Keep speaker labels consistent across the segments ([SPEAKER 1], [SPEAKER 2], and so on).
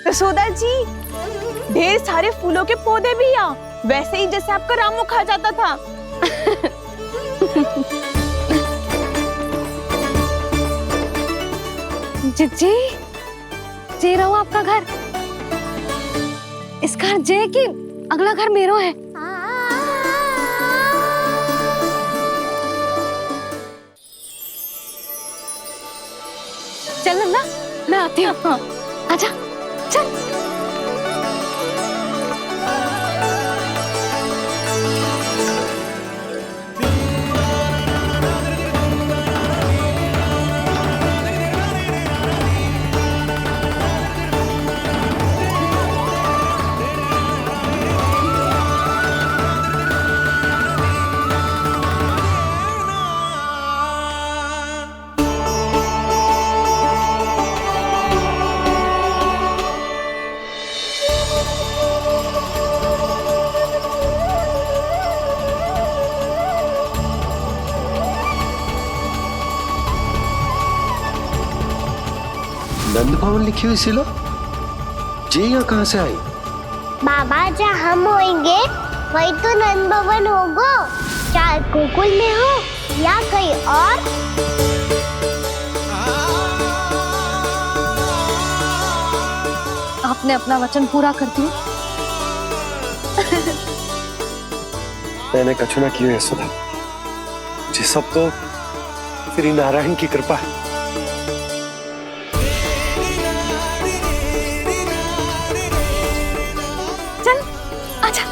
[SPEAKER 1] यशोदा जी, ढेर सारे फूलों के पौधे भी यहाँ, वैसे ही जैसे आपका रामू खा जाता था।
[SPEAKER 2] जी, जे रहो आपका घर। इस घर जे की अगला घर मेरो है। चल नन्ना, मैं आती हूँ। आजा, चल।
[SPEAKER 3] नंद भवन लिखी हुई सिलो, जी यहाँ कहाँ से आई?
[SPEAKER 4] बाबा, जहाँ हम होंगे वही तो नंद भवन होगा। चाहे गोकुल में हो या कहीं और।
[SPEAKER 2] आपने अपना वचन पूरा कर दिया।
[SPEAKER 3] मैंने कछु ना किया यशोदा, जी सब तो श्री नारायण की कृपा है।
[SPEAKER 2] चल, आजा।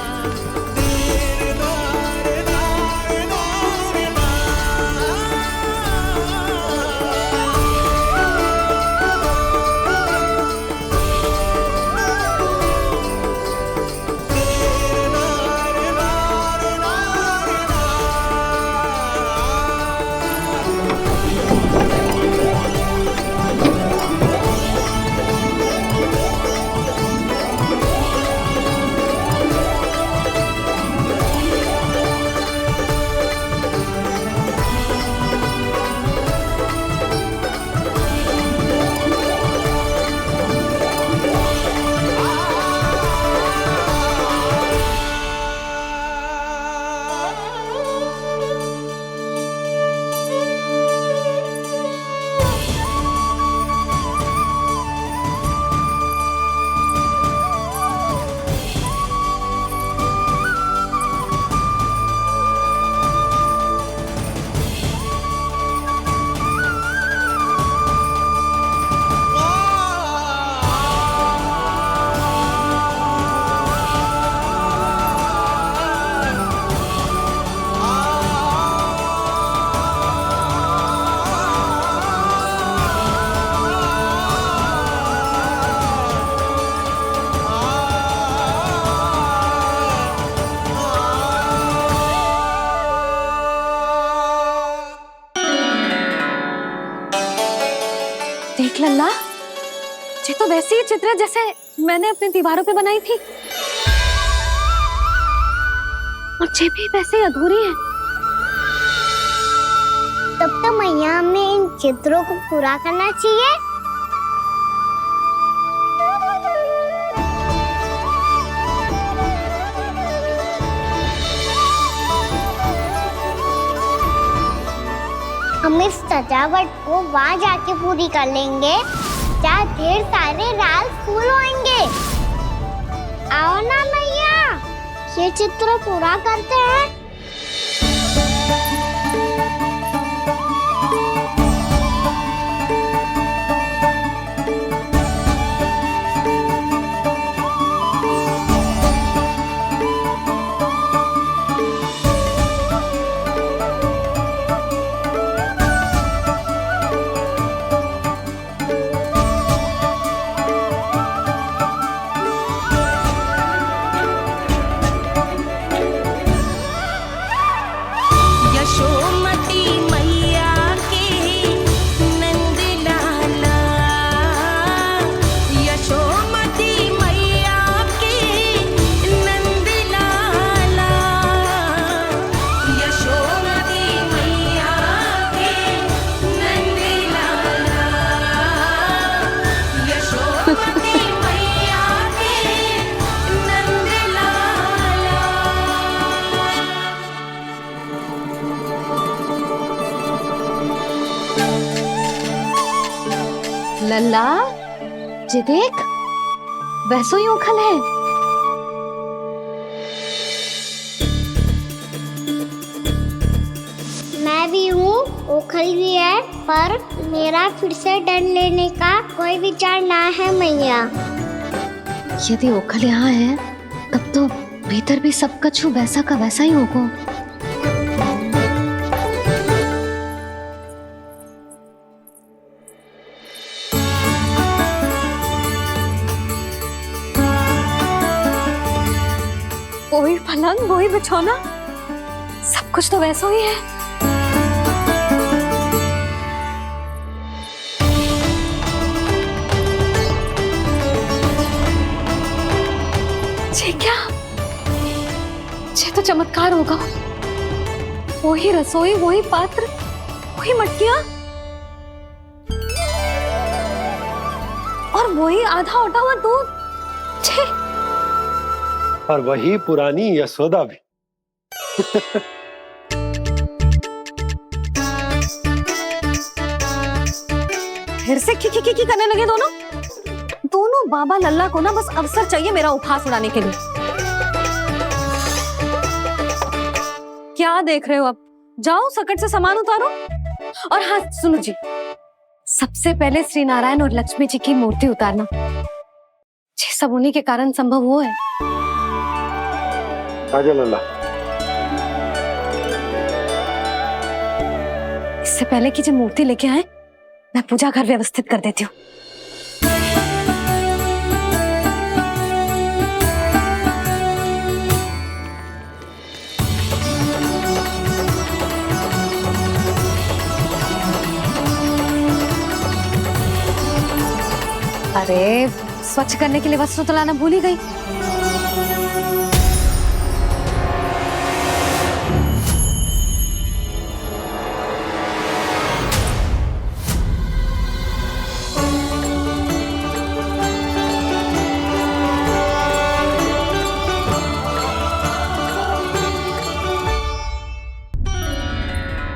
[SPEAKER 2] देख लल्ला, ये तो वैसी ही चित्र है जैसे मैंने अपने दीवारों पे बनाई थी, और ये भी वैसे ही अधूरी है।
[SPEAKER 4] तब तो मैया हमें इन चित्रों को पूरा करना चाहिए। हम इस सजावट को वहाँ जाके पूरी कर लेंगे जहाँ ढेर सारे लाल फूल होंगे। आओ ना मैया, ये चित्र पूरा करते हैं।
[SPEAKER 2] ये देख, वैसो ही ओखल है।
[SPEAKER 4] मैं भी हूँ, ओखल भी है, पर मेरा फिर से डर लेने का कोई विचार ना है मैया।
[SPEAKER 2] यदि ओखल यहाँ है तब तो भीतर भी सब कछु वैसा का वैसा ही होगा। वही पलंग, वही बिछौना, सब कुछ तो वैसा ही है। ये क्या? ये तो चमत्कार होगा। वही रसोई, वही पात्र, वही मटकियां और वही आधा उटा हुआ दूध। छे!
[SPEAKER 3] और वही पुरानी यशोदा भी।
[SPEAKER 2] फिर से की करने लगे दोनों। दोनों बाबा लल्ला को ना बस अवसर चाहिए मेरा उपहास उड़ाने के लिए। क्या देख रहे हो? अब जाओ सकट से सामान उतारो। और हाँ सुनो जी, सबसे पहले श्री नारायण और लक्ष्मी जी की मूर्ति उतारना। ये सब उन्हीं के कारण संभव हुआ है।
[SPEAKER 3] आजा लल्ला।
[SPEAKER 2] इससे पहले कि जो मूर्ति लेके आए, मैं पूजा घर व्यवस्थित कर देती हूँ। अरे स्वच्छ करने के लिए वस्त्र तो लाना भूल ही गई।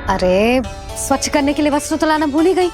[SPEAKER 2] अरे स्वच्छ करने के लिए वस्त्र तो लाना भूल ही गई।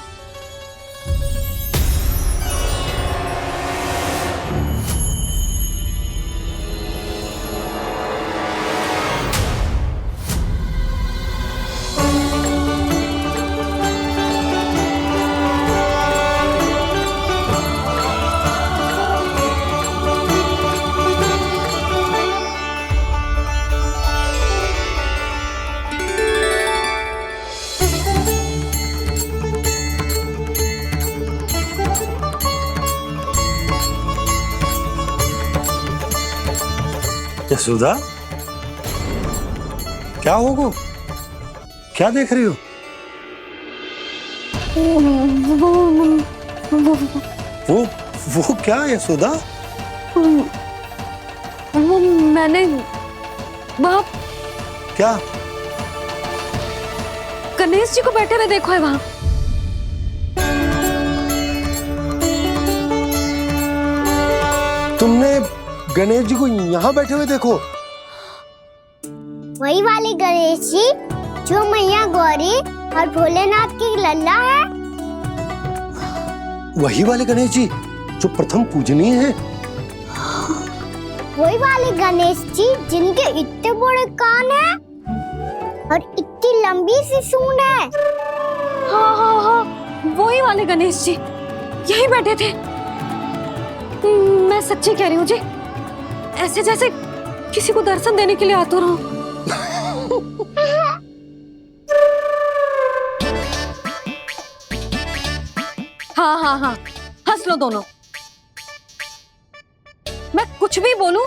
[SPEAKER 3] यशोदा, क्या होगा? क्या देख रही हो? वो क्या यशोदा?
[SPEAKER 2] वो मैंने बाप
[SPEAKER 3] क्या?
[SPEAKER 2] गणेश जी को बैठे हुए देखो है वहां।
[SPEAKER 3] तुमने गणेश जी को यहाँ बैठे हुए देखो?
[SPEAKER 4] वही वाले गणेश जी जो मैया गौरी और भोलेनाथ की लल्ला है।
[SPEAKER 3] वही वाले गणेश जी जो प्रथम पूजनीय है।
[SPEAKER 4] वही वाले गणेश जी जिनके इतने बड़े कान हैं और इतनी लंबी सी सूंड है।
[SPEAKER 2] हाँ हाँ हाँ, वही वाले गणेश जी यही बैठे थे। मैं सच्ची कह रही हूँ जी, ऐसे जैसे किसी को दर्शन देने के लिए आतुर हूँ। हाँ हाँ हाँ, हंस लो दोनों। मैं कुछ भी बोलूं,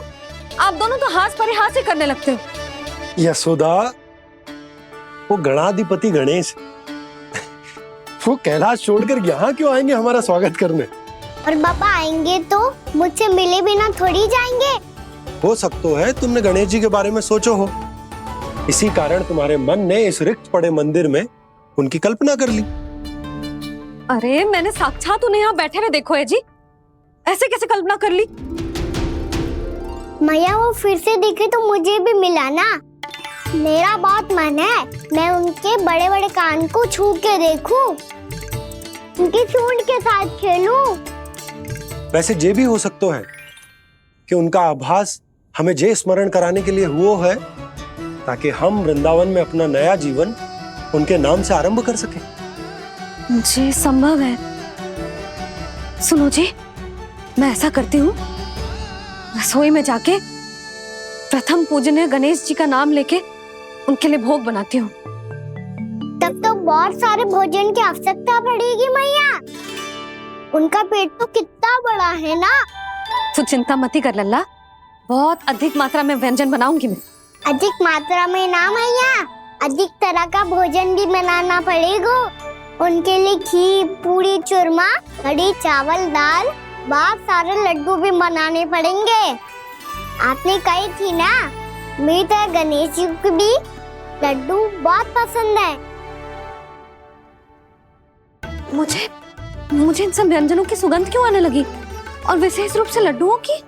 [SPEAKER 2] आप दोनों तो हास परिहास ही करने लगते हो।
[SPEAKER 3] यशोदा, वो गणाधिपति गणेश वो कैलाश छोड़कर यहाँ क्यों आएंगे हमारा स्वागत करने?
[SPEAKER 4] और पापा आएंगे तो मुझसे मिले बिना थोड़ी जाएंगे।
[SPEAKER 3] हो सकता है तुमने गणेश जी के बारे में सोचो हो, इसी कारण तुम्हारे मन ने इस रिक्त पड़े मंदिर में उनकी कल्पना कर ली।
[SPEAKER 2] अरे मैंने साक्षात उन्हें यहाँ बैठे हुए देखो है जी, ऐसे कैसे कल्पना कर ली?
[SPEAKER 4] मैया वो फिर से दिखे तो मुझे भी मिला ना। मेरा बहुत मन है मैं उनके बड़े बड़े कान को छू के देखूं, उनकी सूंड के साथ खेलूं।
[SPEAKER 3] वैसे ये भी हो सकता है कि उनका आभास हमें जे स्मरण कराने के लिए हुआ है ताकि हम वृंदावन में अपना नया जीवन उनके नाम से आरंभ कर सकें।
[SPEAKER 2] जी संभव है। सुनो जी, मैं ऐसा करती हूँ, रसोई में जाके प्रथम पूजनीय गणेश जी का नाम लेके उनके लिए भोग बनाती हूँ।
[SPEAKER 4] तब तो बहुत सारे भोजन की आवश्यकता पड़ेगी मैया। उनका पेट तो कितना बड़ा है ना।
[SPEAKER 2] तू चिंता मती कर लल्ला, बहुत अधिक मात्रा में व्यंजन बनाऊंगी मैं।
[SPEAKER 4] अधिक मात्रा में ना मैया, अधिक तरह का भोजन भी बनाना पड़ेगा। उनके लिए खीर, पूरी, चूरमा, कढ़ी, चावल, दाल, बहुत सारे लड्डू भी बनाने पड़ेंगे। आपने कही थी ना, मेरी तरह गणेश जी को भी लड्डू बहुत पसंद है।
[SPEAKER 2] मुझे इन सब व्यंजनों की सुगंध क्यों आने लगी, और विशेष रूप से लड्डुओं की?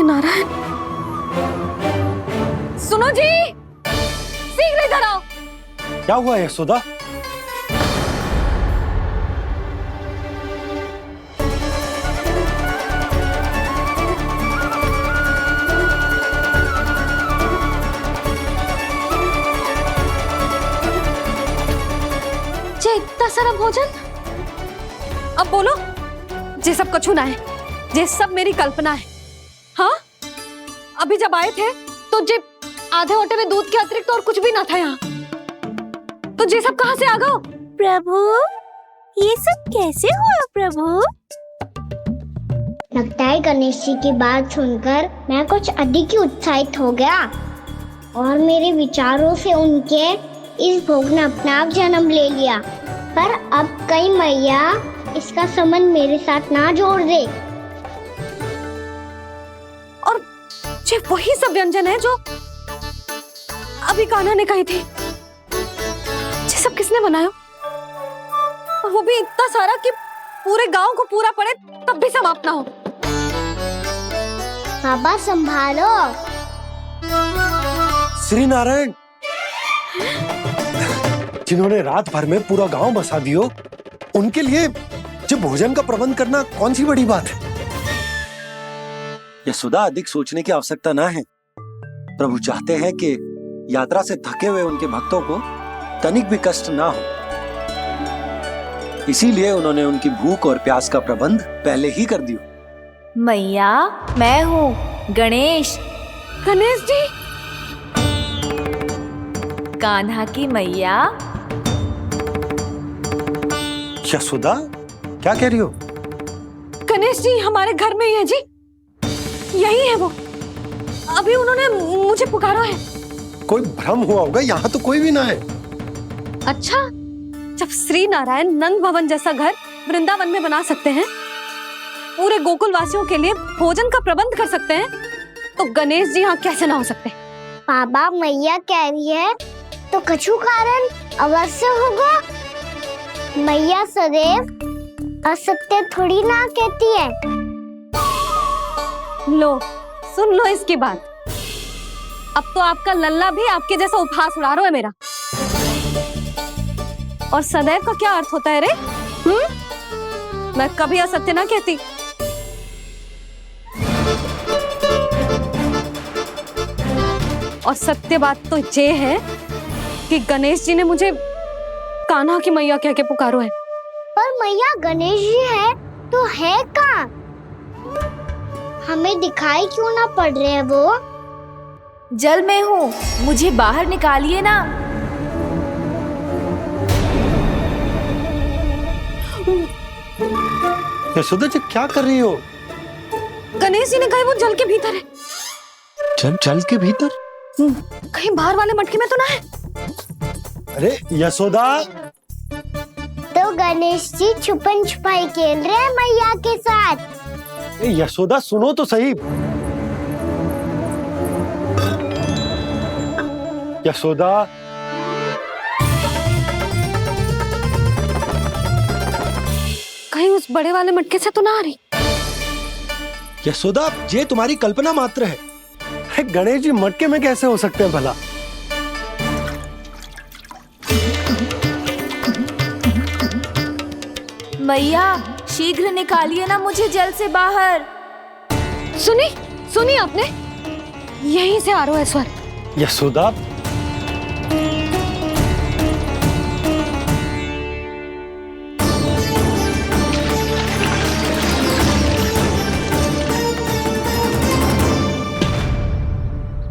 [SPEAKER 2] नारायण, सुनो जी, शीघ्र इधर आओ।
[SPEAKER 3] क्या हुआ यशोदा?
[SPEAKER 2] जे इतना सारा भोजन, अब बोलो, जे सब कछु ना है, जे सब मेरी कल्पना है। हाँ, अभी जब आए थे तो जे आधे ओटे में दूध के अतिरिक्त और कुछ भी ना था यहाँ, तो जे सब कहाँ से आ गए?
[SPEAKER 4] प्रभु, ये सब कैसे हुआ प्रभु? लगता है गणेश जी की बात सुनकर मैं कुछ अधिक ही उत्साहित हो गया और मेरे विचारों से उनके इस भोग ने अपना आप जन्म ले लिया। पर अब कहीं मैया इसका संबंध मेरे साथ ना जोड़ दे।
[SPEAKER 2] ये वही सब व्यंजन है जो अभी कान्हा ने कही थी। ये सब किसने बनाया? और वो भी इतना सारा कि पूरे गांव को पूरा पड़े तब भी समाप्त ना हो।
[SPEAKER 4] बाबा संभालो।
[SPEAKER 3] श्री नारायण, जिन्होंने रात भर में पूरा गांव बसा दियो, उनके लिए जो भोजन का प्रबंध करना कौन सी बड़ी बात है। यशोदा, अधिक सोचने की आवश्यकता ना है। प्रभु चाहते हैं कि यात्रा से थके हुए उनके भक्तों को तनिक भी कष्ट ना हो, इसीलिए उन्होंने उनकी भूख और प्यास का प्रबंध पहले ही कर दिया।
[SPEAKER 1] मैया, मैं हूँ गणेश।
[SPEAKER 2] गणेश जी,
[SPEAKER 1] कान्हा की मैया।
[SPEAKER 3] यशोदा, क्या कह रही हो?
[SPEAKER 2] गणेश जी हमारे घर में ही है जी, यही है वो। अभी उन्होंने मुझे पुकारा है।
[SPEAKER 3] कोई भ्रम हुआ होगा, यहाँ तो कोई भी ना है।
[SPEAKER 2] अच्छा, जब श्री नारायण नंद भवन जैसा घर वृंदावन में बना सकते हैं, पूरे गोकुल वासियों के लिए भोजन का प्रबंध कर सकते हैं, तो गणेश जी यहाँ कैसे ना हो सकते?
[SPEAKER 4] बाबा, मैया कह रही है तो कछु कारण अवश्य होगा। मैया सदैव असत्य थोड़ी ना कहती है।
[SPEAKER 2] लो, सुन लो इसकी बात। अब तो आपका लल्ला भी आपके जैसा उपहास उड़ा रहा है मेरा। और सदैव का क्या अर्थ होता है रे? मैं कभी असत्य ना कहती। और सत्य बात तो ये है कि गणेश जी ने मुझे कान्हा की मैया कह के पुकारो है।
[SPEAKER 4] पर मैया गणेश जी है तो है कहाँ? हमें दिखाई क्यों ना पड़ रहे हैं वो?
[SPEAKER 1] जल में हूँ, मुझे बाहर निकालिए ना।
[SPEAKER 3] यशोदा जी, क्या कर रही हो?
[SPEAKER 2] गणेश जी ने कहा वो जल के भीतर है।
[SPEAKER 3] जल के भीतर?
[SPEAKER 2] कहीं बाहर वाले मटके में तो ना है?
[SPEAKER 3] अरे यशोदा,
[SPEAKER 4] तो गणेश जी छुपन छुपाई खेल रहे हैं मैया के साथ।
[SPEAKER 3] यशोदा सुनो तो सही। यशोदा,
[SPEAKER 2] कहीं उस बड़े वाले मटके से तो ना आ रही?
[SPEAKER 3] यशोदा, ये तुम्हारी कल्पना मात्र है। गणेश जी मटके में कैसे हो सकते हैं भला?
[SPEAKER 1] मैया शीघ्र निकालिए ना मुझे जल से बाहर।
[SPEAKER 2] सुनी आपने? यहीं से आ रहा है स्वर।
[SPEAKER 3] यशोदा,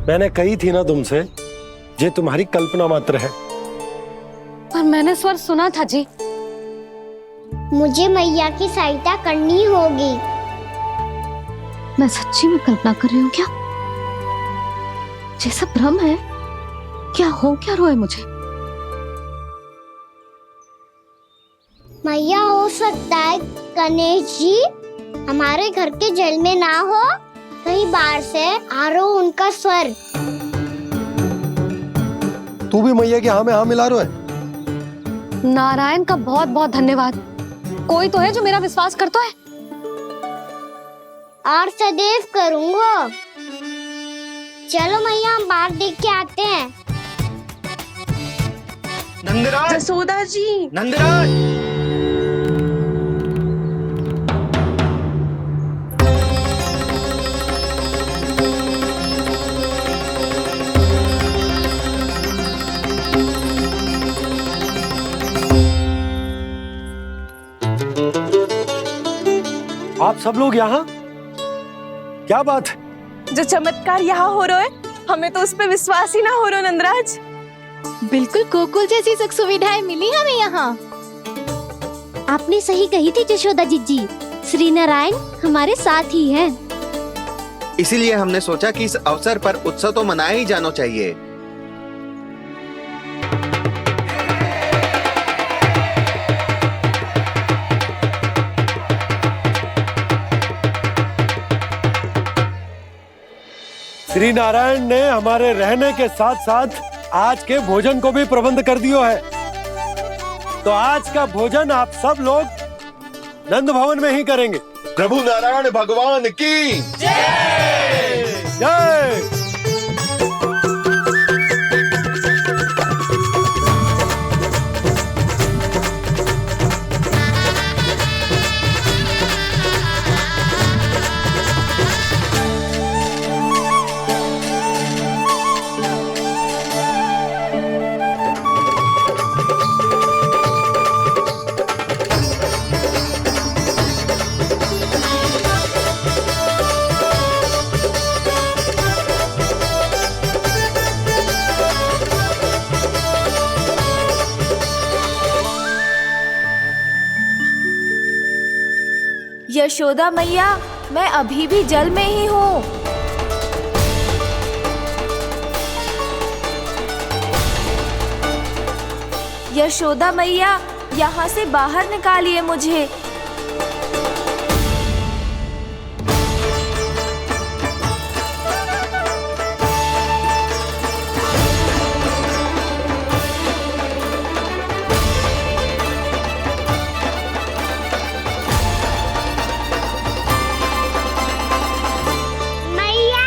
[SPEAKER 3] मैंने कही थी ना तुमसे, ये तुम्हारी कल्पना मात्र है।
[SPEAKER 2] पर मैंने स्वर सुना था जी।
[SPEAKER 4] मुझे मैया की सहायता करनी होगी।
[SPEAKER 2] मैं सच्ची में कल्पना कर रही हूँ क्या? ये सब भ्रम है क्या? हो क्या रहा है मुझे?
[SPEAKER 4] मैया, हो सकता है गणेश जी हमारे घर के जल में ना हो, कहीं बाहर से आ रहा हो उनका स्वर।
[SPEAKER 3] तू भी मैया के हाँ में हाँ मिला रहा है।
[SPEAKER 2] नारायण का बहुत बहुत धन्यवाद। कोई तो है जो मेरा विश्वास करता है।
[SPEAKER 4] और सदैव करूंगा। चलो मैया, हम बाहर देख के आते हैं।
[SPEAKER 5] नंदराज,
[SPEAKER 1] जसोदा जी,
[SPEAKER 5] नंदराज,
[SPEAKER 3] आप सब लोग यहाँ? क्या बात है?
[SPEAKER 1] जो चमत्कार यहाँ हो रहा है, हमें तो उस पे विश्वास ही ना हो रहा नंदराज।
[SPEAKER 6] बिल्कुल गोकुल जैसी सुख सुविधाएं मिली हमें यहाँ। आपने सही कही थी यशोदा जीजी, श्री नारायण हमारे साथ ही हैं।
[SPEAKER 5] इसीलिए हमने सोचा कि इस अवसर पर उत्सव तो मनाया ही जाना चाहिए।
[SPEAKER 3] श्री नारायण ने हमारे रहने के साथ साथ आज के भोजन को भी प्रबंध कर दियो है। तो आज का भोजन आप सब लोग नंद भवन में ही करेंगे।
[SPEAKER 7] प्रभु नारायण भगवान की
[SPEAKER 3] जय जय।
[SPEAKER 1] यशोदा मैया, मैं अभी भी जल में ही हूँ। यशोदा मैया, यहाँ से बाहर निकालिए मुझे।
[SPEAKER 4] मैया,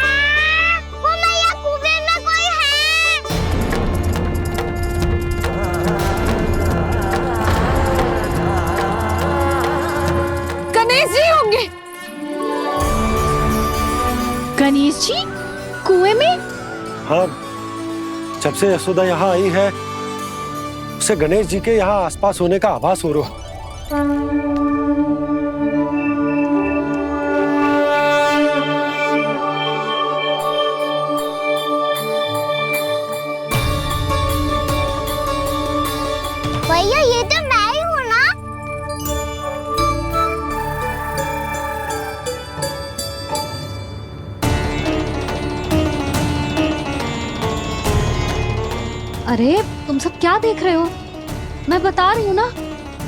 [SPEAKER 4] वो मैया, कुएं में कोई है।
[SPEAKER 2] गणेश जी होंगे।
[SPEAKER 6] गणेश जी कुएं में?
[SPEAKER 3] हाँ, जब से यशोदा यहाँ आई है, उसे गणेश जी के यहाँ आसपास होने का आभास हो रहा है।
[SPEAKER 4] भैया, ये तो मैं ही हूँ ना।
[SPEAKER 2] अरे तुम सब क्या देख रहे हो? मैं बता रही हूँ ना,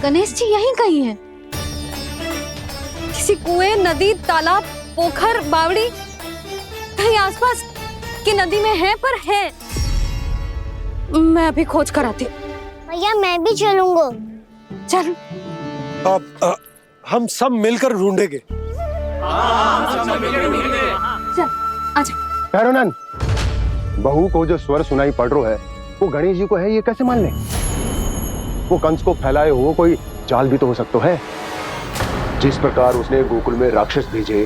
[SPEAKER 2] गणेश जी यहीं कहीं हैं। किसी कुएं, नदी, तालाब, पोखर, बावड़ी कहीं आसपास की नदी में है, पर है। मैं अभी खोज कर आती हूँ।
[SPEAKER 4] भैया मैं भी चलूंगा।
[SPEAKER 2] चल।
[SPEAKER 3] अब हम सब मिलकर ढूंढेंगे।
[SPEAKER 2] चल आजा।
[SPEAKER 8] भैरवनंद, बहू को जो स्वर सुनाई पड़ रहा है वो गणेश जी को है, ये कैसे मान ले? वो कंस को फैलाए हुए कोई जाल भी तो हो सकता है। जिस प्रकार उसने गोकुल में राक्षस भेजे,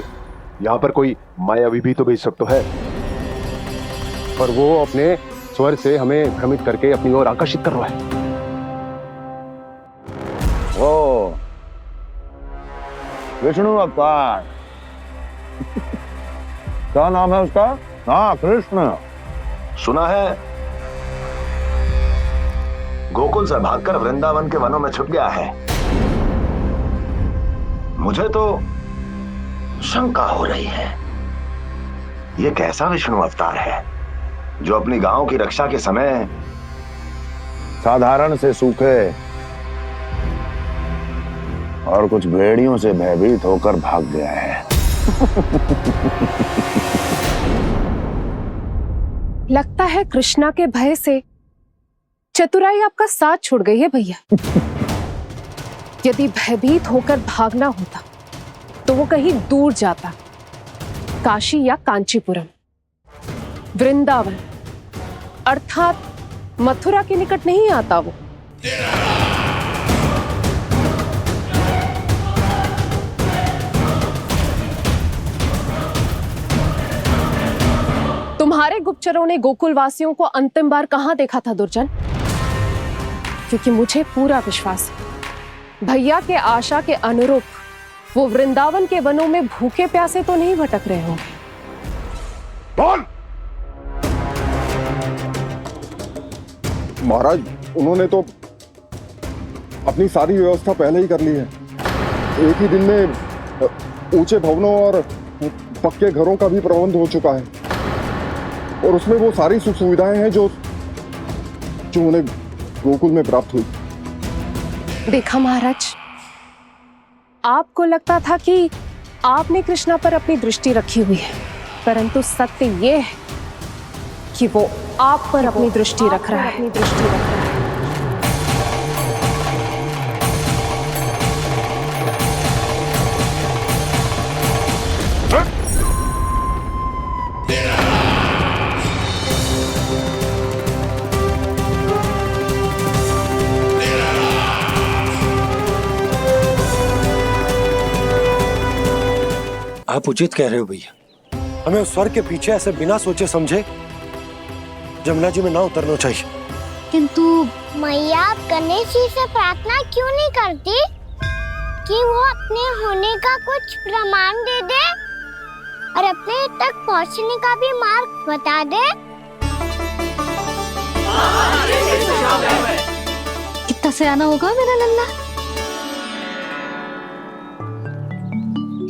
[SPEAKER 8] यहाँ पर कोई मायावी भी तो भेज सकता है, और वो अपने स्वर से हमें भ्रमित करके अपनी ओर आकर्षित कर रहा है।
[SPEAKER 7] ओ विष्णु अवतार। क्या नाम है उसका? हाँ, कृष्ण।
[SPEAKER 8] सुना है गोकुल से भागकर वृंदावन के वनों में छुप गया है। मुझे तो शंका हो रही है, ये कैसा विष्णु अवतार है जो अपनी गांव की रक्षा के समय
[SPEAKER 7] साधारण से सूखे और कुछ भेड़ियों से भयभीत होकर भाग गया है।
[SPEAKER 9] लगता है कृष्णा के भय से चतुराई आपका साथ छोड़ गई है भैया। यदि भयभीत होकर भागना होता तो वो कहीं दूर जाता, काशी या कांचीपुरम, वृंदावन अर्थात मथुरा के निकट नहीं आता वो। तुम्हारे गुप्तचरों ने गोकुल वासियों को अंतिम बार कहां देखा था दुर्जन? क्योंकि मुझे पूरा विश्वास है भैया के आशा के अनुरूप वो वृंदावन के वनों में भूखे प्यासे तो नहीं भटक रहे होंगे।
[SPEAKER 8] बोल।
[SPEAKER 10] महाराज, उन्होंने तो अपनी सारी व्यवस्था पहले ही कर ली है। एक ही दिन में ऊंचे भवनों और पक्के घरों का भी प्रबंध हो चुका है, और उसमें वो सारी सुख सुविधाएं हैं जो उन्हें गोकुल में प्राप्त हुई।
[SPEAKER 9] देखा महाराज, आपको लगता था कि आपने कृष्णा पर अपनी दृष्टि रखी हुई है, परंतु सत्य ये है कि वो आप पर अपनी दृष्टि रख रहा है।
[SPEAKER 3] आप उचित कह रहे हो भैया, हमें उस स्वर के पीछे ऐसे बिना सोचे समझे जमुना जी में ना उतरना चाहिए।
[SPEAKER 6] किंतु
[SPEAKER 4] मैया आप गणेश जी से प्रार्थना क्यों नहीं करती कि वो अपने होने का कुछ प्रमाण दे दे और अपने तक पहुंचने का भी मार्ग बता दे?
[SPEAKER 6] कितना सयाना होगा मेरा लल्ला।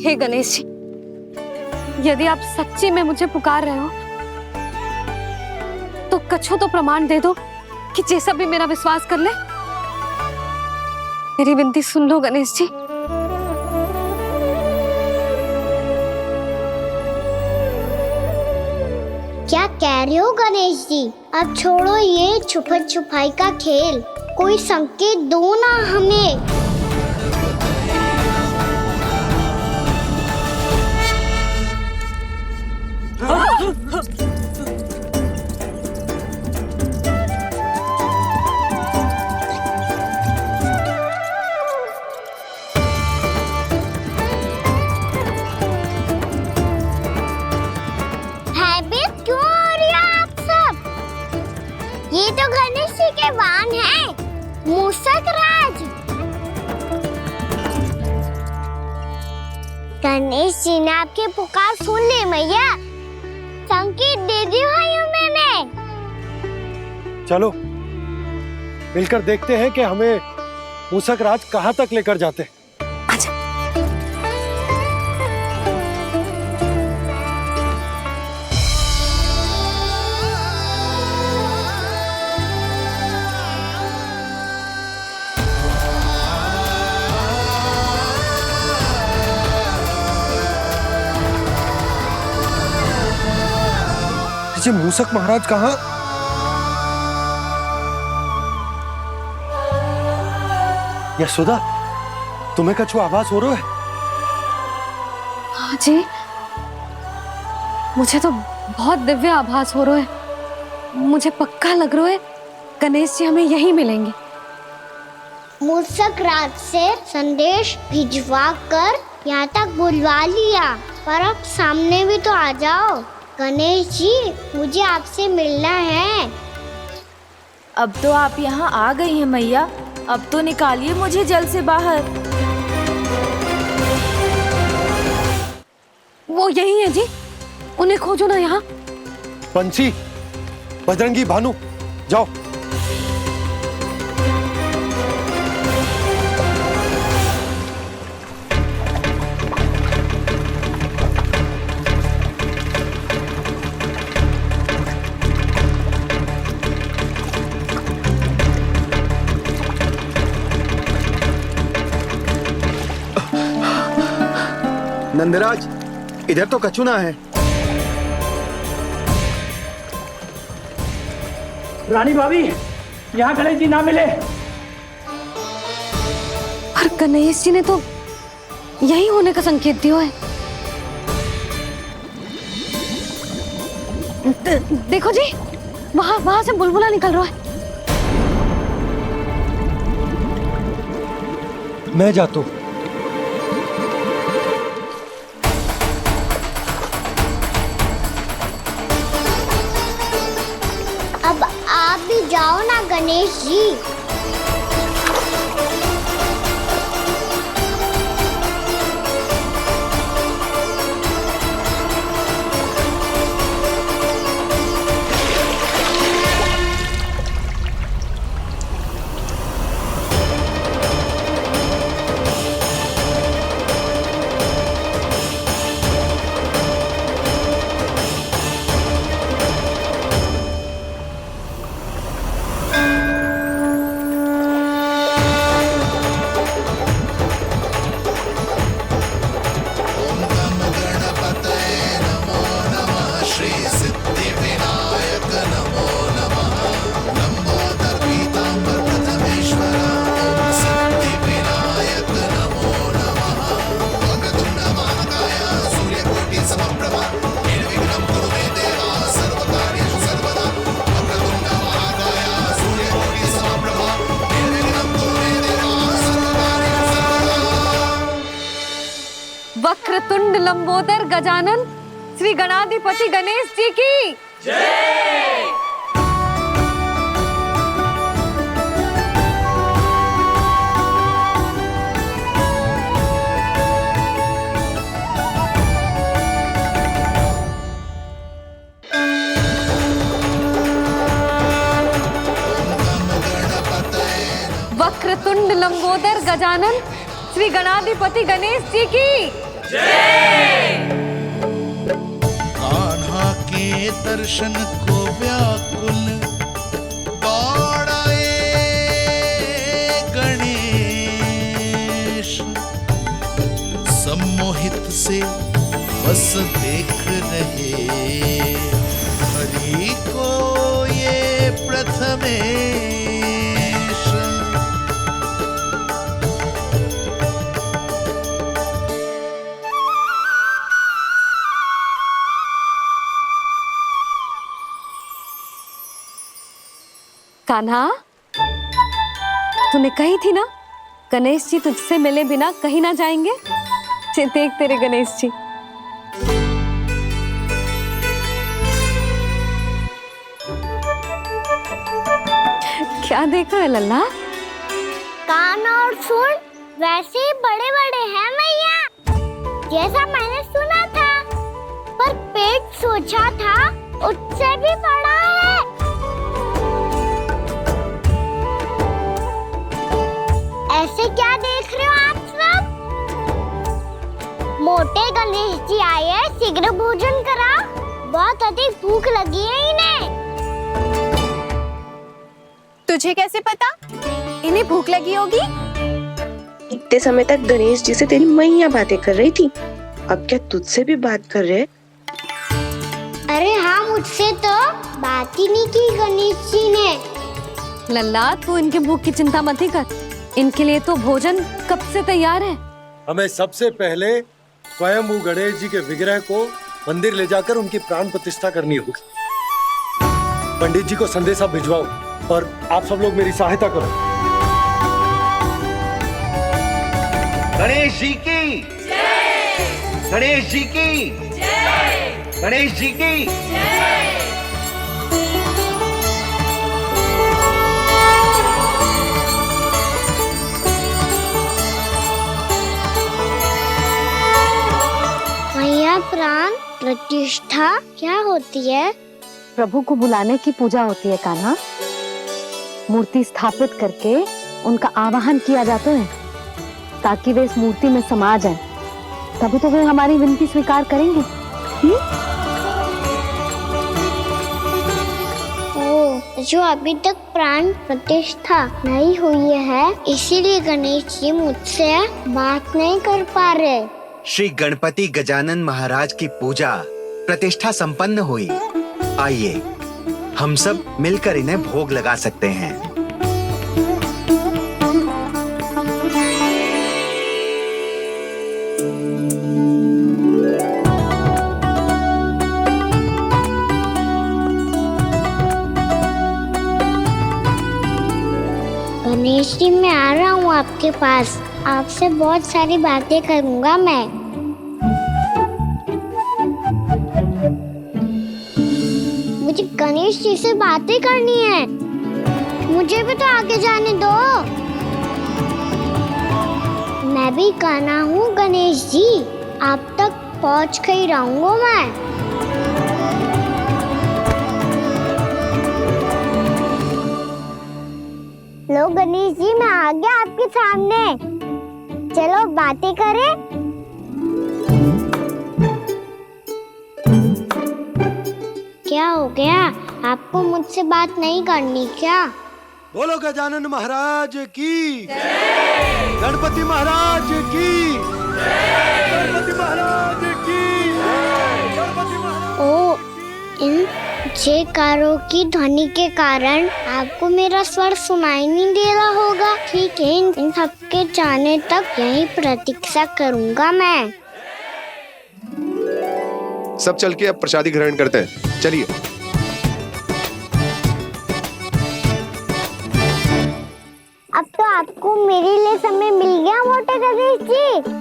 [SPEAKER 2] हे गणेश जी, यदि आप सच्ची में मुझे पुकार रहे हो तो कछु तो प्रमाण दे दो कि जैसा भी मेरा विश्वास कर ले। मेरी विनती सुन लो गणेश जी।
[SPEAKER 4] क्या कह रहे हो गणेश जी? अब छोड़ो ये छुपन छुपाई का खेल, कोई संकेत दो ना हमें। भयभीत क्यों हो रही हो आप सब? ये तो गणेश जी के वाहन हैं, मूषक राज। गणेश जी ने आपकी पुकार सुन ली मैया, संकेत दे दी भाइयों मैंने।
[SPEAKER 3] चलो मिलकर देखते हैं कि हमें मूषक राज कहां तक लेकर जाते हैं। जी मूसक महाराज कहाँ? यशोदा, तुम्हें कछु आभास हो रहा है?
[SPEAKER 2] हाँ जी, मुझे तो बहुत दिव्य आभास हो रहा है। मुझे पक्का लग रहा है गणेश जी हमें यहीं मिलेंगे।
[SPEAKER 4] मूसक राज से संदेश भिजवा कर यहाँ तक बुलवा लिया, पर अब सामने भी तो आ जाओ। गणेश जी, मुझे आपसे मिलना है।
[SPEAKER 1] अब तो आप यहाँ आ गई हैं मैया, अब तो निकालिए मुझे जल से बाहर।
[SPEAKER 2] वो यही है जी, उन्हें खोजो ना यहाँ।
[SPEAKER 3] पंछी, बजरंगी, भानु, जाओ।
[SPEAKER 5] नंदराज, इधर तो कछु ना है।
[SPEAKER 11] रानी भाभी, यहाँ गणेश जी ना मिले।
[SPEAKER 2] पर गणेश जी ने तो यही होने का संकेत दिया है। देखो जी, वहां से बुलबुला निकल रहा है।
[SPEAKER 3] मैं जाता हूँ।
[SPEAKER 4] अब आप भी जाओ ना गणेश जी।
[SPEAKER 2] वक्रतुंड लंबोदर गजानन श्री गणाधिपति गणेश जी की जय। वक्रतुंड लंबोदर गजानन श्री गणाधिपति गणेश जी की जय।
[SPEAKER 12] कान्हा के दर्शन को व्याकुल दौड़ाए गणेश, सम्मोहित से बस देख रहे हरि को ये प्रथमेश।
[SPEAKER 2] कान्हा, तूने कही थी ना गणेश जी तुझसे मिले बिना कहीं ना जाएंगे। देख तेरे गणेश जी। क्या देख रहा है लल्ला?
[SPEAKER 4] कान और सुन वैसे ही बड़े बड़े हैं मैया, जैसा मैंने सुना था, पर पेट सोचा था उससे भी बड़ा है। ऐसे क्या देख रहे हो आप सब? मोटे गणेश जी आए हैं, शीघ्र भोजन करा, बहुत अधिक भूख लगी है इन्हें।
[SPEAKER 1] तुझे कैसे पता इन्हें भूख लगी होगी?
[SPEAKER 13] इतने समय तक गणेश जी से तेरी मैया बातें कर रही थी, अब क्या तुझसे भी बात कर रहे?
[SPEAKER 4] अरे हाँ, मुझसे तो बात ही नहीं की गणेश जी ने।
[SPEAKER 2] लल्ला, तू इनके भूख की चिंता मत ही कर, इनके लिए तो भोजन कब से तैयार है।
[SPEAKER 3] हमें सबसे पहले स्वयं गणेश जी के विग्रह को मंदिर ले जाकर उनकी प्राण प्रतिष्ठा करनी होगी। पंडित जी को संदेशा भिजवाओ और आप सब लोग मेरी सहायता करो।
[SPEAKER 5] गणेश जी की जय! गणेश जी की जय! गणेश जी की जय!
[SPEAKER 4] मैया, प्राण प्रतिष्ठा क्या होती है?
[SPEAKER 2] प्रभु को बुलाने की पूजा होती है कान्हा। मूर्ति स्थापित करके उनका आवाहन किया जाता है ताकि वे इस मूर्ति में समा जाएं। तभी तो वे हमारी विनती स्वीकार करेंगे।
[SPEAKER 4] जो अभी तक प्राण प्रतिष्ठा नहीं हुई है, इसीलिए गणेश जी मुझसे बात नहीं कर पा रहे।
[SPEAKER 5] श्री गणपति गजानन महाराज की पूजा प्रतिष्ठा संपन्न हुई। आइए हम सब मिलकर इन्हें भोग लगा सकते हैं।
[SPEAKER 4] गणेश जी, मैं आ रहा हूँ आपके पास। आपसे बहुत सारी बातें करूँगा मैं। मुझे गणेश जी से बातें करनी है। मुझे भी तो आगे जाने दो। मैं भी कान्हा हूँ गणेश जी, आप तक पहुँच कर ही रहूँगा मैं। लो गणेश जी, मैं आ गया आपके सामने। चलो बातें करें। क्या हो गया? आपको मुझसे बात नहीं करनी क्या?
[SPEAKER 3] बोलो गजानन महाराज की जय! गणपति महाराज की जय! गणपति महाराज की जय! गणपति महाराज।
[SPEAKER 4] ओ, इन जयकारों की ध्वनि के कारण आपको मेरा स्वर सुनाई नहीं दे रहा होगा। ठीक है, इन सबके जाने तक यही प्रतीक्षा करूंगा मैं।
[SPEAKER 8] सब चल के अब प्रसादी ग्रहण करते हैं। चलिए।
[SPEAKER 4] अब तो आपको मेरे लिए समय मिल गया मोटे गणेश जी।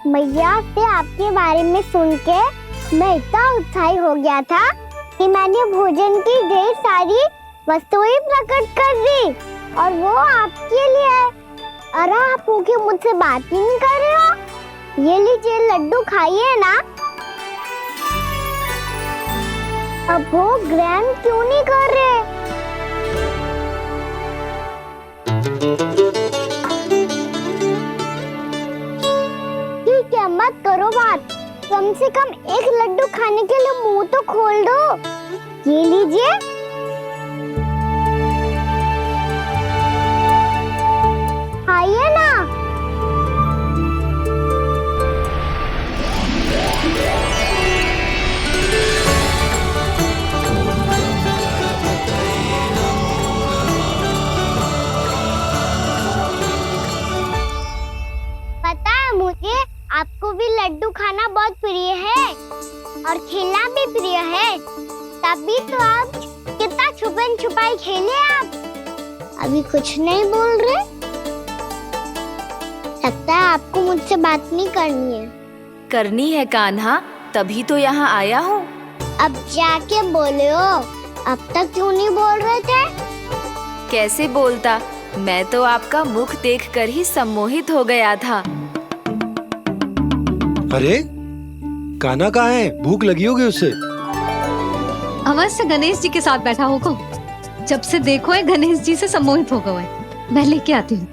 [SPEAKER 4] मैया से आपके बारे में सुन के मैं इतना उत्साही हो गया था कि मैंने भोजन की ढेर सारी वस्तुएं प्रकट कर दी, और वो आपके लिए। अरे आप भूखे मुझसे बात ही नहीं कर रहे हो। ये लीजिए लड्डू, खाइए ना। अब वो ग्रहण क्यों नहीं कर रहे? ठीक है, मत करो बात। कम से कम एक लड्डू खाने के लिए मुंह तो खोल दो। ये लीजिए। खाइए ना। पता है मुझे, आपको भी लड्डू खाना बहुत प्रिय है और खेलना भी प्रिय है। तभी तो आप कितना छुपन छुपाई खेले। आप अभी कुछ नहीं बोल रहे। लगता है आपको मुझसे बात नहीं करनी है।
[SPEAKER 14] करनी है कान्हा, तभी तो यहाँ आया हूँ।
[SPEAKER 4] अब जाके बोले हो। अब तक क्यों नहीं बोल रहे थे?
[SPEAKER 14] कैसे बोलता, मैं तो आपका मुख देखकर ही सम्मोहित हो गया था।
[SPEAKER 3] अरे कान्हा कहाँ है? भूख लगी होगी उससे।
[SPEAKER 2] अवश्य गणेश जी के साथ बैठा होगा। जब से देखो है गणेश जी से सम्मोहित हो गए। मैं लेके आती हूँ।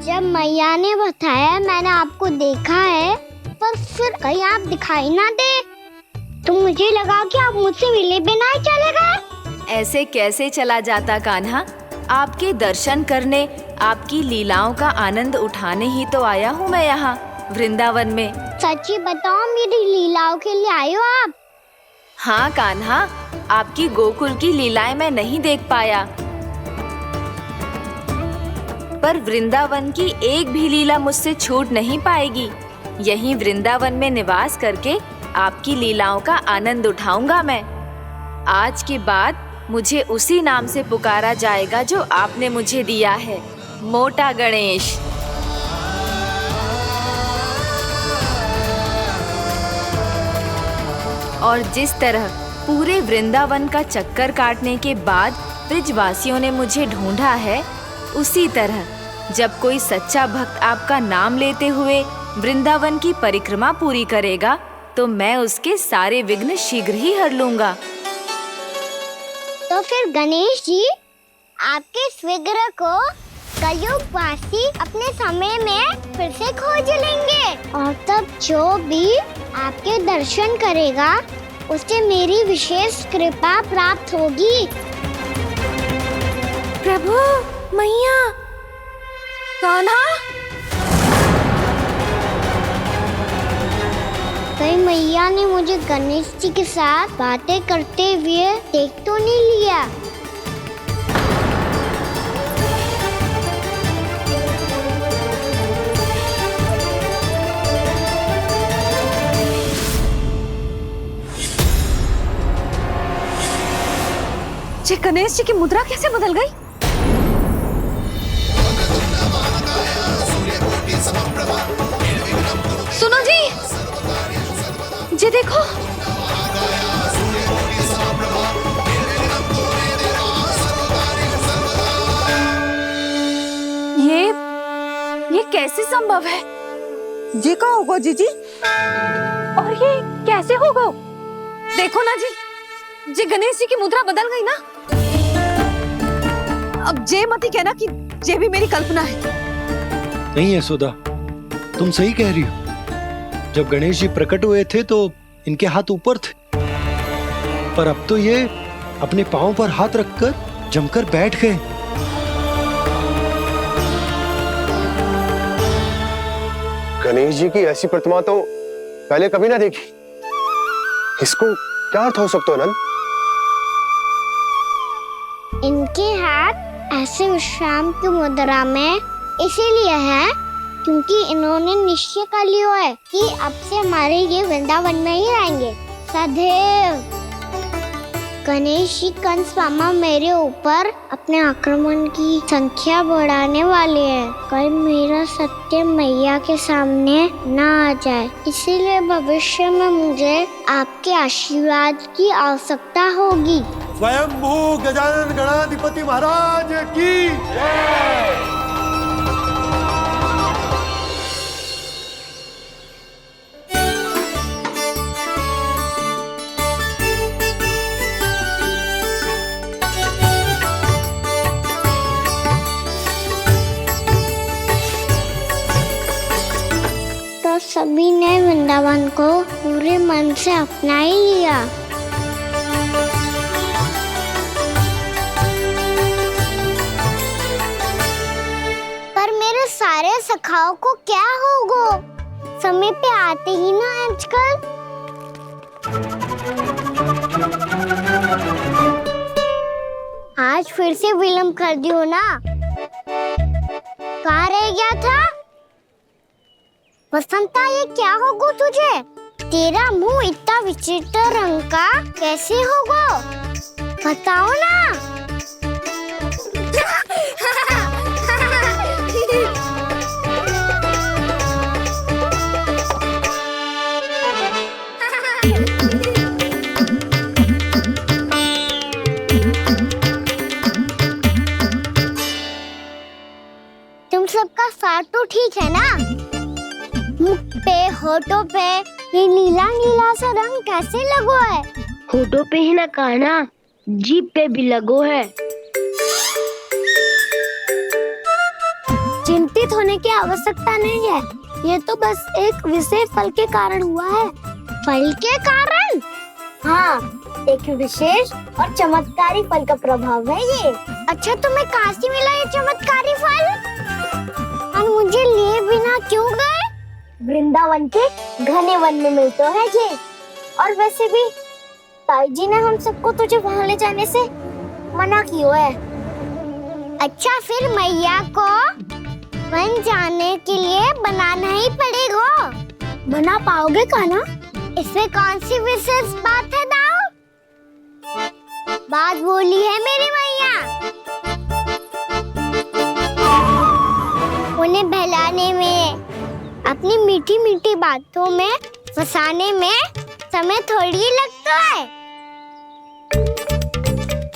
[SPEAKER 4] जब मैया ने बताया मैंने आपको देखा है, पर फिर कहीं आप दिखाई ना दे, तो मुझे लगा कि आप मुझसे मिले बिना ही चले गए।
[SPEAKER 14] ऐसे कैसे चला जाता कान्हा? आपके दर्शन करने, आपकी लीलाओं का आनंद उठाने ही तो आया हूँ मैं यहाँ वृंदावन में।
[SPEAKER 4] सच्ची बताओ, मेरी लीलाओं के लिए आए हो आप?
[SPEAKER 14] हाँ कान्हा, आपकी गोकुल की लीलाएं मैं नहीं देख पाया, पर वृंदावन की एक भी लीला मुझसे छूट नहीं पाएगी। यहीं वृंदावन में निवास करके आपकी लीलाओं का आनंद उठाऊंगा मैं। आज के बाद मुझे उसी नाम से पुकारा जाएगा जो आपने मुझे दिया है, मोटा गणेश। और जिस तरह पूरे वृंदावन का चक्कर काटने के बाद ब्रिजवासियों ने मुझे ढूंढा है, उसी तरह जब कोई सच्चा भक्त आपका नाम लेते हुए वृंदावन की परिक्रमा पूरी करेगा, तो मैं उसके सारे विघ्न शीघ्र ही हर लूंगा।
[SPEAKER 4] तो फिर गणेश जी, आपके इस विग्रह को कलयुगवासी अपने समय में फिर से खोज लेंगे, और तब जो भी आपके दर्शन करेगा उसे मेरी विशेष कृपा प्राप्त होगी।
[SPEAKER 2] प्रभु, मैया, कान्हा,
[SPEAKER 4] कहीं मैया ने मुझे गणेश जी के साथ बातें करते हुए देख तो नहीं लिया?
[SPEAKER 2] ये गणेश जी की मुद्रा कैसे बदल गई? सुनो जी, ये देखो। ये कैसे संभव है?
[SPEAKER 1] जी का होगा जीजी?
[SPEAKER 2] और ये कैसे होगा? देखो ना जी गणेश जी की मुद्रा बदल गई ना। अब जे मत ही कहना कि ये भी मेरी कल्पना है।
[SPEAKER 3] नहीं यशोदा, तुम सही कह रही हो। जब गणेश जी प्रकट हुए थे तो इनके हाथ ऊपर थे, पर अब तो ये अपने पांव पर हाथ रखकर जमकर बैठ गए।
[SPEAKER 8] गणेश जी की ऐसी प्रतिमा तो पहले कभी ना देखी। इसको क्या अर्थ हो सकता है नंद?
[SPEAKER 4] इनके हाथ ऐसे विश्राम की मुद्रा में इसीलिए है क्योंकि इन्होंने निश्चय कर लिया है कि अब से हमारे ये वृंदावन में ही रहेंगे सदैव। गणेश जी कंस मामा मेरे ऊपर अपने आक्रमण की संख्या बढ़ाने वाले हैं, कल मेरा सत्य मैया के सामने ना आ जाए, इसीलिए भविष्य में मुझे आपके आशीर्वाद की आवश्यकता होगी।
[SPEAKER 3] स्वयंभू गजानन गणाधिपति महाराज की जय।
[SPEAKER 4] तो सभी ने वृंदावन को पूरे मन से अपना ही लिया। पर मेरे सारे सखाओं को क्या होगा? समय पे आते ही ना आजकल। आज फिर से विलंब कर दियो ना। कहाँ रह गया था? वसंता, ये क्या होगा तुझे? तेरा मुंह इतना विचित्र रंग का कैसे होगा? बताओ ना। तुम सबका साथ तो ठीक है ना? मुख पे, होठों पे ये नीला नीला सा रंग कैसे लगो है?
[SPEAKER 6] होठों पे ही ना कान्हा, जीभ पे भी लगो है।
[SPEAKER 4] चिंतित होने की आवश्यकता नहीं है, ये तो बस एक विशेष फल के कारण हुआ है। फल के कारण? हाँ, एक विशेष और चमत्कारी फल का प्रभाव है ये। अच्छा तुम्हें कहाँ से मिला ये चमत्कारी फल? और मुझे लिए बिना क्यों गए? वृंदावन के घने वन में मिलते हैं ये। और वैसे भी ताई जी ने हम सबको तुझे वहाँ ले जाने से मना किया है। अच्छा फिर मैया को वन जाने के लिए बनाना ही पड़ेगा। बना पाओगे कान्हा? इसमें कौन सी विशेष बात है दाऊ? बात बोली है मेरी मैया। उन्हें बहलाने में, अपनी मीठी मीठी बातों में फंसाने में समय थोड़ी ही लगता है।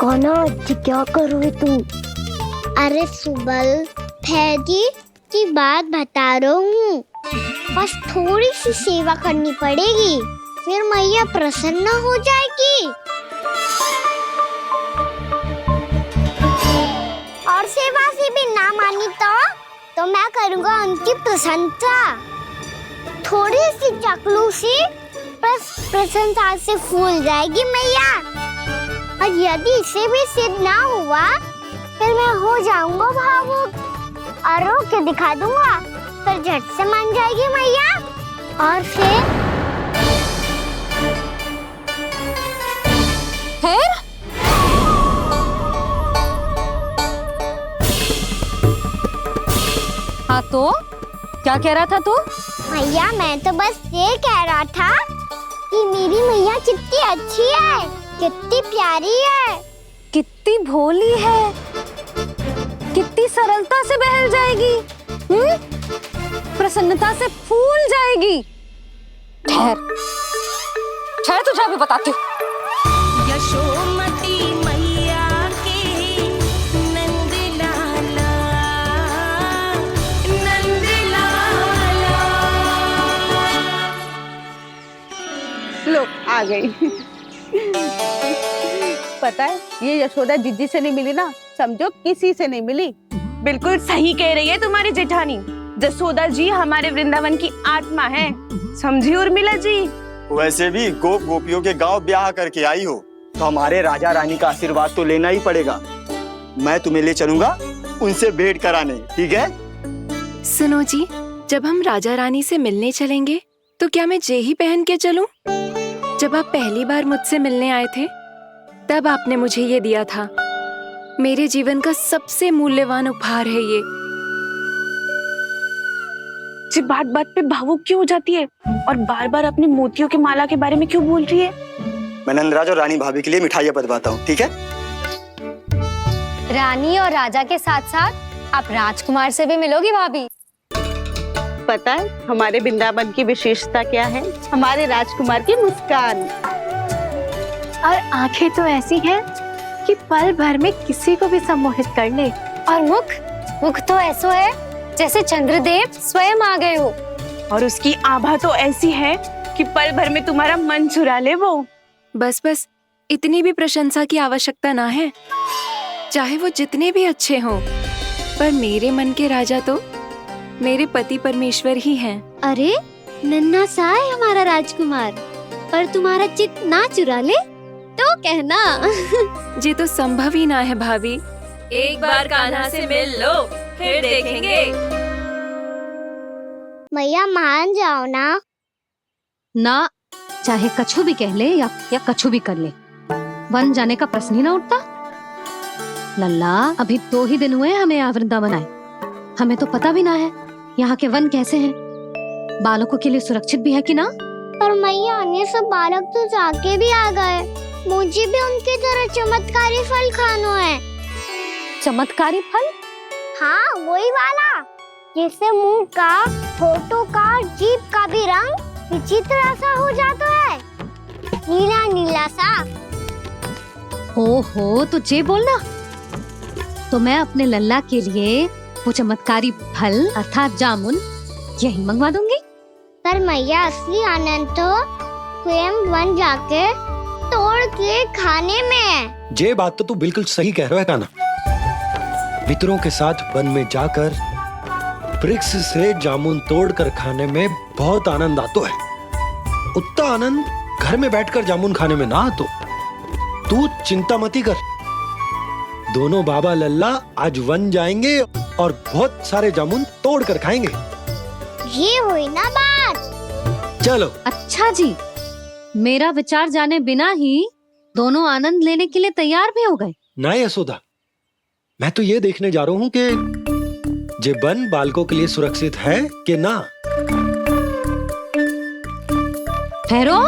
[SPEAKER 4] कान्हा क्या करोगे तुम? अरे सुबल फैजी की बात बता रहा हूँ। बस थोड़ी सी सेवा करनी पड़ेगी, फिर मैया प्रसन्न हो जाएगी। और सेवा से भी ना मानी तो मैं करूँगा उनकी प्रशंसा। थोड़ी सी चाकलूसी बस प्रशंसा से फूल जाएगी मैया। और यदि इसे भी सिद्ध ना हुआ फिर मैं हो जाऊंगा भावुक और रो के दिखा दूंगा, फिर झट से मान जाएगी मैया। और फिर
[SPEAKER 2] हाँ तो क्या कह रहा था तू?
[SPEAKER 4] मैया मैं तो बस ये कह रहा था कि मेरी मैया कितनी अच्छी है, कितनी प्यारी है,
[SPEAKER 2] कितनी भोली है, कितनी सरलता से बहल जाएगी, प्रसन्नता से फूल जाएगी। ठहर तुझे अभी बताती हूँ।
[SPEAKER 15] यशोमती मैया के नंद लाला, नंद लाला।
[SPEAKER 1] लो आ गई। पता है ये यशोदा जीजी से नहीं मिली ना, समझो किसी से नहीं मिली। बिल्कुल सही कह रही है तुम्हारी जेठानी। यशोदा जी हमारे वृंदावन की आत्मा है, समझी उर्मिला जी।
[SPEAKER 16] वैसे भी गोप गोपियों के गांव ब्याह करके आई हो तो हमारे राजा रानी का आशीर्वाद तो लेना ही पड़ेगा। मैं तुम्हें ले चलूंगा उनसे भेंट कराने, ठीक है?
[SPEAKER 13] सुनो जी, जब हम राजा रानी से मिलने चलेंगे तो क्या मैं जे ही पहन के चलूं? जब आप पहली बार मुझसे मिलने आए थे तब आपने मुझे ये दिया था। मेरे जीवन का सबसे मूल्यवान उपहार है ये।
[SPEAKER 1] बात बात पे भावुक क्यों हो जाती है और बार बार अपनी मोतियों के माला के बारे में क्यों बोल रही है?
[SPEAKER 16] मैं नंदराज और रानी भाभी के लिए मिठाइयाँ बंटवाता हूँ, ठीक है?
[SPEAKER 6] रानी और राजा के साथ साथ आप राजकुमार से भी मिलोगी भाभी।
[SPEAKER 1] पता है हमारे वृंदावन की विशेषता क्या है? हमारे राजकुमार की मुस्कान और आंखें तो ऐसी हैं कि पल भर में किसी को भी सम्मोहित कर ले।
[SPEAKER 6] और मुख तो ऐसा है जैसे चंद्रदेव स्वयं आ गए हो।
[SPEAKER 1] और उसकी आभा तो ऐसी है कि पल भर में तुम्हारा मन चुरा ले वो।
[SPEAKER 13] बस इतनी भी प्रशंसा की आवश्यकता ना है, चाहे वो जितने भी अच्छे हों, पर मेरे मन के राजा तो मेरे पति परमेश्वर ही हैं।
[SPEAKER 6] अरे नन्हा सा है हमारा राजकुमार, पर तुम्हारा चित्त ना चुरा ले तो कहना।
[SPEAKER 13] ये तो संभव ही ना है भाभी।
[SPEAKER 14] एक बार कान्हा से मिल लो फिर देखेंगे।
[SPEAKER 4] मैया मान जाओ ना।
[SPEAKER 6] चाहे कछु भी कह ले या कछु भी कर ले, वन जाने का प्रश्न ही ना उठता। लल्ला अभी 2 ही दिन हुए हमें यहाँ वृंदावन आए, हमें तो पता भी ना है यहाँ के वन कैसे हैं, बालकों के लिए सुरक्षित भी है कि ना।
[SPEAKER 4] पर मैया अन्य सब बालक तो जाके भी आ गए, मुझे भी उनकी तरह चमत्कारी फल खाना है।
[SPEAKER 6] चमत्कारी फल?
[SPEAKER 4] हाँ वही वाला, जिससे मुंह का, होठों का, जीभ का भी रंग विचित्र सा हो जाता है, नीला नीला सा।
[SPEAKER 6] हो तो जे बोलना, तो मैं अपने लल्ला के लिए वो चमत्कारी फल अर्थात जामुन यही मंगवा दूंगी।
[SPEAKER 4] पर मैया असली आनंद तो स्वयं वन जाके तोड़ के खाने में है।
[SPEAKER 3] ये बात तो तू बिल्कुल सही कह रहा है कान्हा। मित्रों के साथ वन में जाकर वृक्ष से जामुन तोड़कर खाने में बहुत आनंद आता है। उतना आनंद घर में बैठकर जामुन खाने में ना आतो। तू चिंता मत ही कर, दोनों बाबा लल्ला आज वन जाएंगे और बहुत सारे जामुन तोड़ कर खाएंगे।
[SPEAKER 4] ये हुई ना बात।
[SPEAKER 3] चलो।
[SPEAKER 6] अच्छा जी, मेरा विचार जाने बिना ही दोनों आनंद लेने के लिए तैयार भी हो गए।
[SPEAKER 3] ना यशोदा, मैं तो ये देखने जा रहा हूँ कि ये वन बालकों के लिए सुरक्षित है कि ना।
[SPEAKER 6] ठहरो।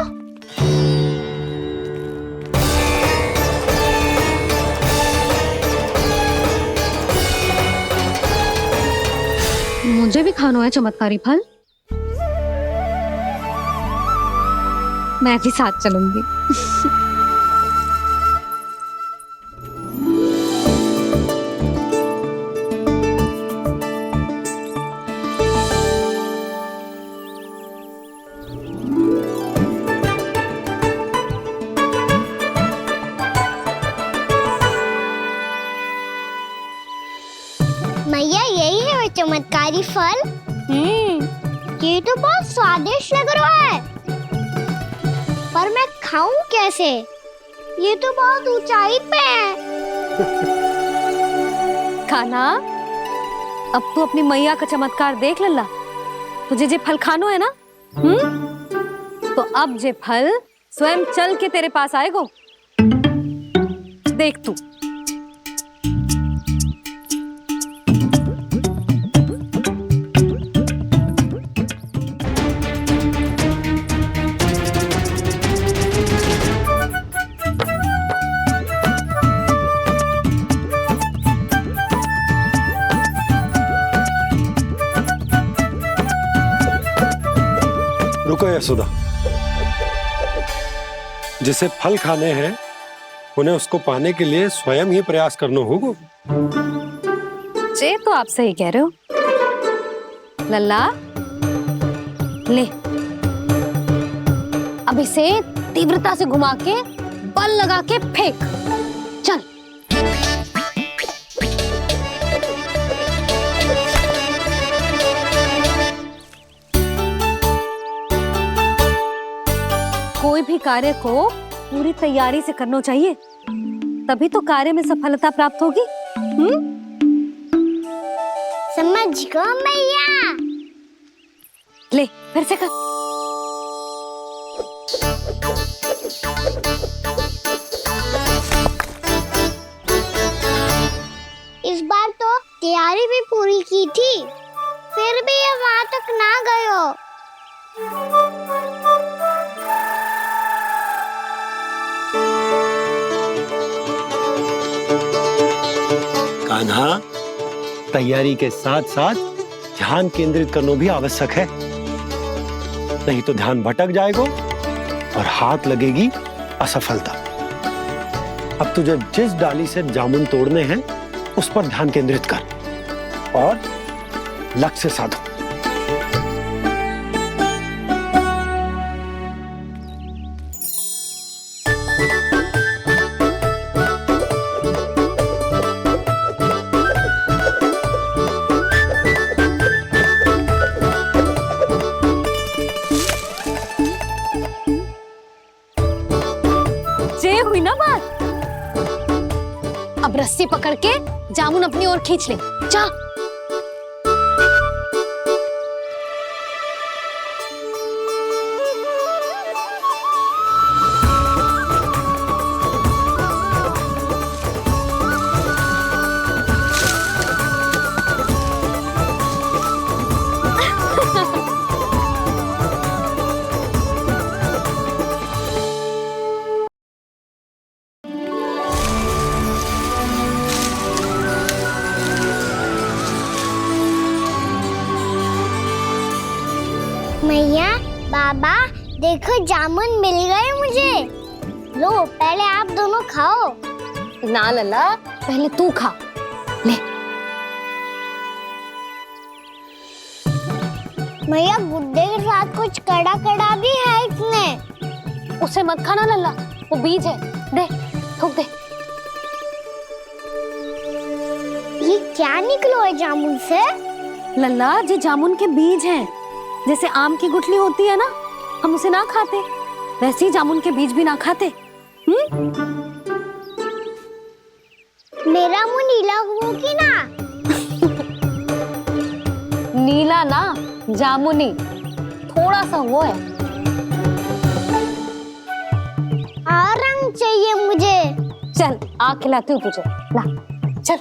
[SPEAKER 6] मुझे भी खाना है चमत्कारी फल। मैं भी साथ चलूंगी।
[SPEAKER 4] मैया यही है वो चमत्कारी फल। ये तो बहुत स्वादिष्ट लग रहा है, पर मैं खाऊं कैसे? ये तो बहुत ऊंचाई पे है।
[SPEAKER 2] खाना, अब तू अपनी मैया का चमत्कार देख लल्ला। तुझे जे फल खानो है ना, तो अब जे फल स्वयं चल के तेरे पास आएगो। देख तू।
[SPEAKER 3] रुको यशोदा, जिसे फल खाने हैं उन्हें उसको पाने के लिए स्वयं ही प्रयास करना होगा।
[SPEAKER 2] जे तो आप सही कह रहे हो लल्ला। ले, अब इसे तीव्रता से घुमा के बल लगा के फेंक। चल। कोई भी कार्य को पूरी तैयारी से करना चाहिए, तभी तो कार्य में सफलता प्राप्त होगी।
[SPEAKER 4] समझ गो मैया।
[SPEAKER 2] ले, फिर से कर।
[SPEAKER 4] इस बार तो तैयारी भी पूरी की थी, फिर भी ये वहां तक ना गयो।
[SPEAKER 3] कान्हा, तैयारी के साथ साथ ध्यान केंद्रित करना भी आवश्यक है, नहीं तो ध्यान भटक जाएगा और हाथ लगेगी असफलता। अब तुझे जिस डाली से जामुन तोड़ने हैं उस पर ध्यान केंद्रित कर और लक्ष्य साधो।
[SPEAKER 2] हुई ना बात। अब रस्सी पकड़ के जामुन अपनी ओर खींच ले। जा।
[SPEAKER 4] मैया, बाबा, देखो जामुन मिल गए मुझे। लो, पहले आप दोनों खाओ।
[SPEAKER 2] ना लल्ला, पहले तू खा। ले।
[SPEAKER 4] मैया, गुड्डे के साथ कुछ कड़ा कड़ा भी है इसमें।
[SPEAKER 2] उसे मत खाना लल्ला, वो बीज है। दे, थूक दे।
[SPEAKER 4] ये क्या निकलो है जामुन से?
[SPEAKER 2] लल्ला, ये जामुन के बीज हैं। जैसे आम की गुठली होती है ना, हम उसे ना खाते, वैसे ही जामुन के बीज भी ना खाते।
[SPEAKER 4] मेरा मुंह नीला हो कि ना?
[SPEAKER 6] नीला ना, जामुनी, थोड़ा सा वो है।
[SPEAKER 4] और रंग चाहिए मुझे।
[SPEAKER 6] चल आ खिलाती हूँ तुझे, ला चल।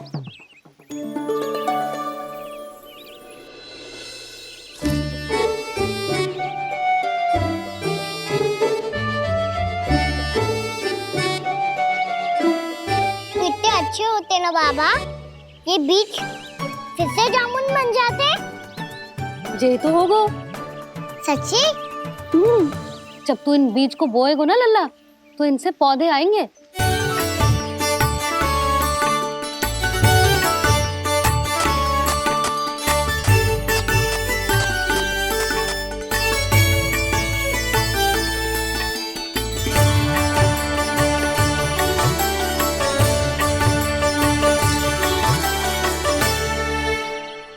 [SPEAKER 4] कितने अच्छे होते ना बाबा, ये बीज फिर से जामुन बन जाते।
[SPEAKER 6] जे तो होगो।
[SPEAKER 4] सच्ची?
[SPEAKER 6] जब तू इन बीज को बोएगो ना लल्ला, तो इनसे पौधे आएंगे।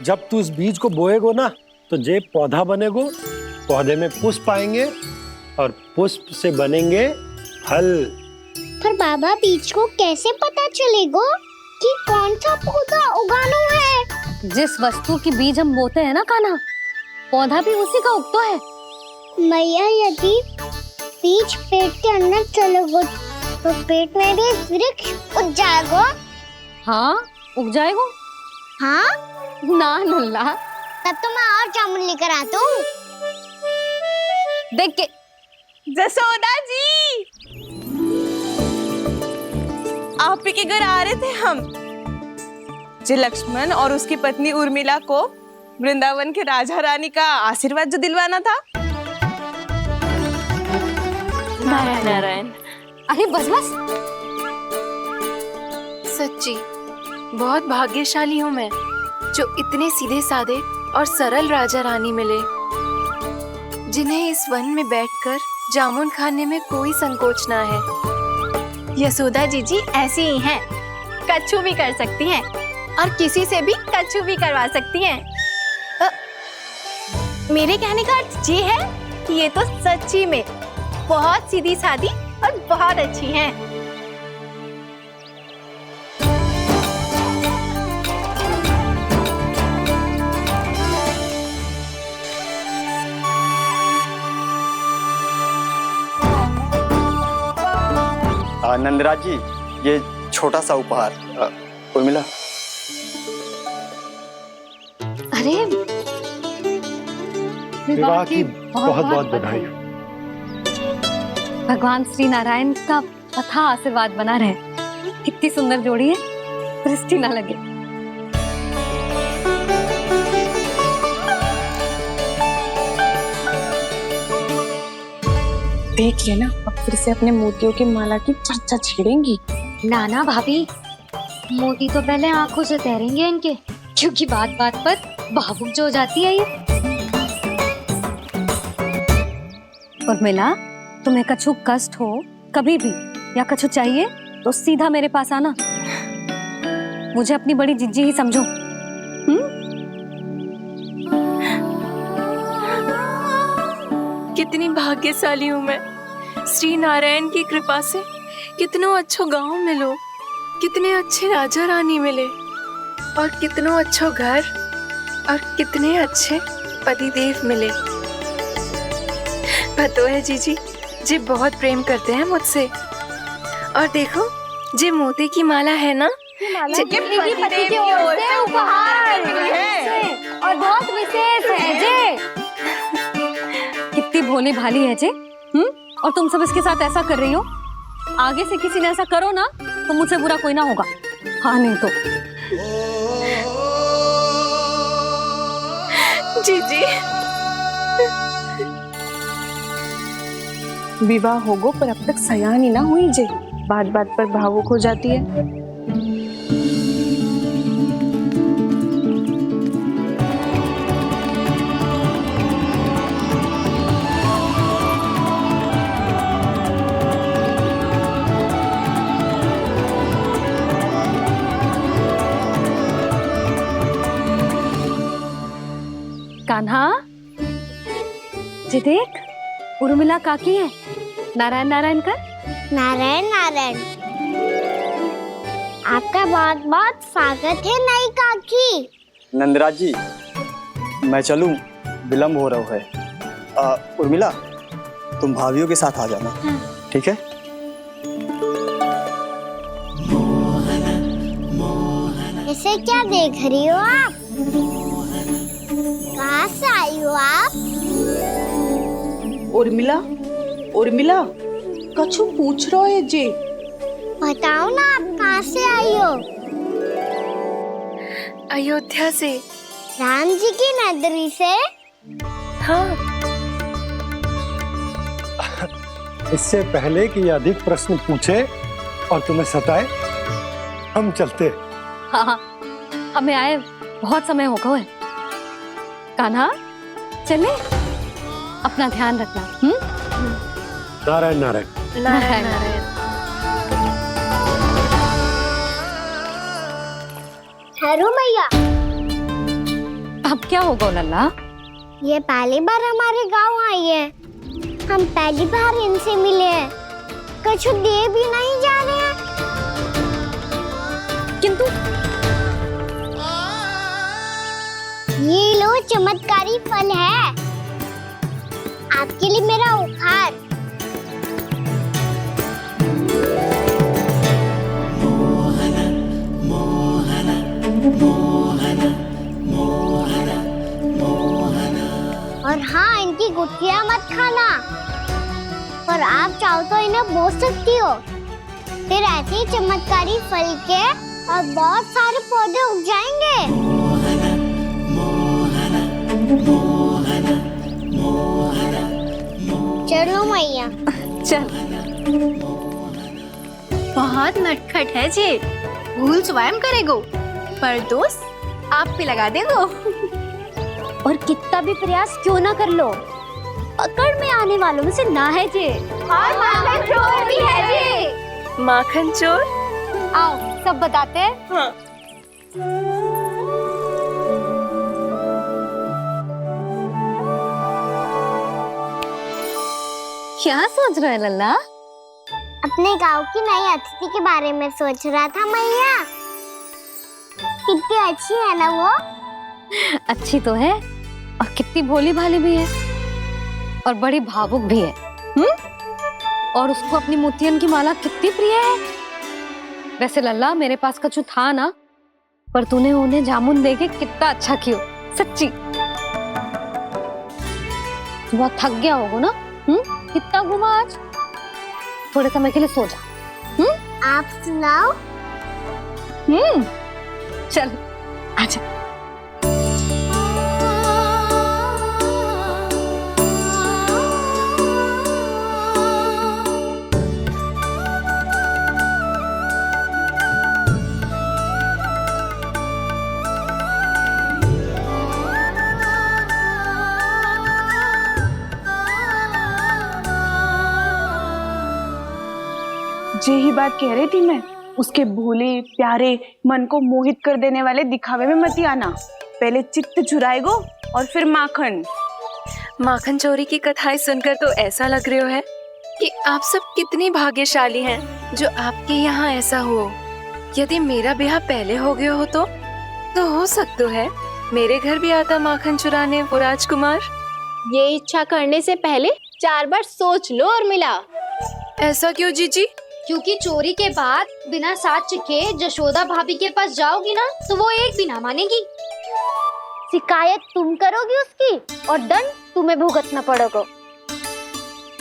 [SPEAKER 3] जब तू इस बीज को बोएगो ना, तो जे पौधा बनेगो, पौधे में पुष्प आएंगे और पुष्प से बनेंगे फल।
[SPEAKER 4] पर बाबा बीज को कैसे पता चलेगा कि कौन सा पौधा उगाना है?
[SPEAKER 6] जिस वस्तु की बीज हम बोते हैं ना कान्हा, पौधा भी उसी का उगता है।
[SPEAKER 4] मैया यदि बीज पेट के अंदर चलेगा तो पेट में भी वृक्ष उग जाएगा।
[SPEAKER 6] हाँ उग जाएगा।
[SPEAKER 4] हाँ
[SPEAKER 6] ना लल्ला,
[SPEAKER 4] तब तो मैं और जामुन लेकर आता हूँ।
[SPEAKER 6] देख के।
[SPEAKER 17] जसोदा जी, आप ही के घर आ रहे थे हम। जी लक्ष्मण और उसकी पत्नी उर्मिला को वृंदावन के राजा रानी का आशीर्वाद जो दिलवाना था।
[SPEAKER 13] नारायण नारायण।
[SPEAKER 6] अरे बस बस।
[SPEAKER 13] सच्ची बहुत भाग्यशाली हूँ मैं, जो इतने सीधे साधे और सरल राजा रानी मिले, जिन्हें इस वन में बैठकर जामुन खाने में कोई संकोच ना है।
[SPEAKER 1] यशोदा जीजी ऐसी ही हैं, कच्छू भी कर सकती हैं और किसी से भी कच्छू भी करवा सकती हैं। मेरे कहने का अर्थ ये है कि ये तो सच्ची में बहुत सीधी सादी और बहुत अच्छी हैं।
[SPEAKER 16] नंदराज जी, ये छोटा सा उपहार। उर्मिला।
[SPEAKER 6] अरे
[SPEAKER 3] विवाह की बहुत बहुत बधाई।
[SPEAKER 6] भगवान श्री नारायण का अथाह आशीर्वाद बना रहे। कितनी सुंदर जोड़ी है, दृष्टि ना लगे।
[SPEAKER 17] देख लेना, अब फिर से अपने मोतियों की माला की चर्चा छेड़ेंगी।
[SPEAKER 6] नाना भाभी, मोती तो पहले आंखों से तैरेंगे इनके, क्योंकि बात बात पर भावुक जो हो जाती है ये। उर्मिला, तुम्हें कछु कष्ट हो कभी भी या कछु चाहिए तो सीधा मेरे पास आना। मुझे अपनी बड़ी जिज्जी ही समझो।
[SPEAKER 13] कितनी भाग्यशाली हूँ मैं, श्री नारायण की कृपा से कितनों अच्छो गांव मिलो, कितने अच्छे राजा रानी मिले, और कितनों अच्छो घर और कितने अच्छे पतिदेव मिले। पतो है जीजी, जी बहुत प्रेम करते हैं मुझसे। और देखो, जे मोती की माला है ना,
[SPEAKER 6] ये पति की ओर से उपहार है और बहुत विशेष है जे। कितनी भोली भाली है जे। और तुम सब इसके साथ ऐसा कर रही हो। आगे से किसी ने ऐसा करो ना तो मुझसे बुरा कोई ना होगा। हाँ नहीं तो।
[SPEAKER 17] जीजी, विवाह होगो पर अब तक सयान ही ना हुई जे, बात बात पर भावुक हो जाती है।
[SPEAKER 6] कान्हा, जी देख, उर्मिला काकी है। नारायण नारायण कर।
[SPEAKER 4] नारायण नारायण। आपका बहुत बहुत स्वागत है नई काकी।
[SPEAKER 16] नंदराज जी, मैं चलूं, विलम्ब हो रहा है। उर्मिला, तुम भाभियों के साथ आ जाना, ठीक है?
[SPEAKER 4] इसे क्या देख रही हो आप? कहाँ से आई हो आप?
[SPEAKER 17] उर्मिला, उर्मिला, कछु पूछ रहा है जी।
[SPEAKER 4] बताओ ना आप कहाँ से आई हो?
[SPEAKER 13] अयोध्या से।
[SPEAKER 4] राम जी की नगरी से?
[SPEAKER 13] हाँ।
[SPEAKER 3] इससे पहले कि अधिक प्रश्न पूछे और तुम्हें सताए, हम चलते।
[SPEAKER 6] हाँ हाँ, हमें आए बहुत समय हो गया है। कान्हा, चले, अपना ध्यान रखना।
[SPEAKER 3] नारायण नारायण।
[SPEAKER 6] नारायण नारायण।
[SPEAKER 4] ठहरो मैया।
[SPEAKER 6] अब क्या होगा लल्ला?
[SPEAKER 4] ये पहली बार हमारे गांव आई है। हम पहली बार इनसे मिले हैं। कुछ दे भी नहीं जा रहे हैं।
[SPEAKER 6] किंतु
[SPEAKER 4] ये लो चमत्कारी फल है। आपके लिए मेरा उपहार। और हाँ, इनकी गुठलियां मत खाना। और आप चाहो तो इन्हें बो सकती हो। फिर ऐसे ही चमत्कारी फल के और बहुत सारे पौधे उग जाएंगे। चलो मैया।
[SPEAKER 6] चल।
[SPEAKER 1] बहुत नटखट है जे। भूल स्वयं करेगो, पर दोस्त आप पे लगा देगो।
[SPEAKER 4] और कितना भी प्रयास क्यों ना कर लो, पकड़ में आने वालों में से ना है जे। और माखन चोर भी है जे।
[SPEAKER 13] माखन चोर?
[SPEAKER 4] आओ सब बताते हैं।
[SPEAKER 17] हाँ।
[SPEAKER 6] क्या सोच रहे है लल्ला?
[SPEAKER 4] अपने गांव की नई अतिथि के बारे में सोच रहा था मैया। कितनी अच्छी है ना वो?
[SPEAKER 6] अच्छी तो है, और कितनी भोली भाली भी है, और बड़ी भावुक भी है। और उसको अपनी मोतियन की माला कितनी प्रिय है। वैसे लल्ला, मेरे पास कछु था ना, पर तूने उन्हें जामुन देके कितना अच्छा किया, सच्ची। तू बहुत थक गया होगा ना? कितना घुमा आज? थोड़े समय के लिए सो जा।
[SPEAKER 4] आप सुनाओ।
[SPEAKER 6] चल आजा।
[SPEAKER 17] यही बात कह रही थी मैं। उसके भोले प्यारे मन को मोहित कर देने वाले दिखावे में मत आना। पहले चित्त चुराएगो और फिर माखन।
[SPEAKER 13] माखन चोरी की कथाएं सुनकर तो ऐसा लग रहा है कि आप सब कितनी भाग्यशाली हैं जो आपके यहाँ ऐसा हो। यदि मेरा ब्याह पहले हो गया हो तो हो सकता है मेरे घर भी आता माखन चुराने वो राजकुमार।
[SPEAKER 1] ये इच्छा करने से पहले 4 बार सोच लो उर्मिला।
[SPEAKER 13] ऐसा क्यों जीजी?
[SPEAKER 18] क्योंकि चोरी के बाद बिना साथ के जशोदा भाभी के पास जाओगी ना, तो वो एक भी ना मानेगी।
[SPEAKER 4] शिकायत तुम करोगी उसकी और दंड तुम्हें भुगतना पड़ेगा।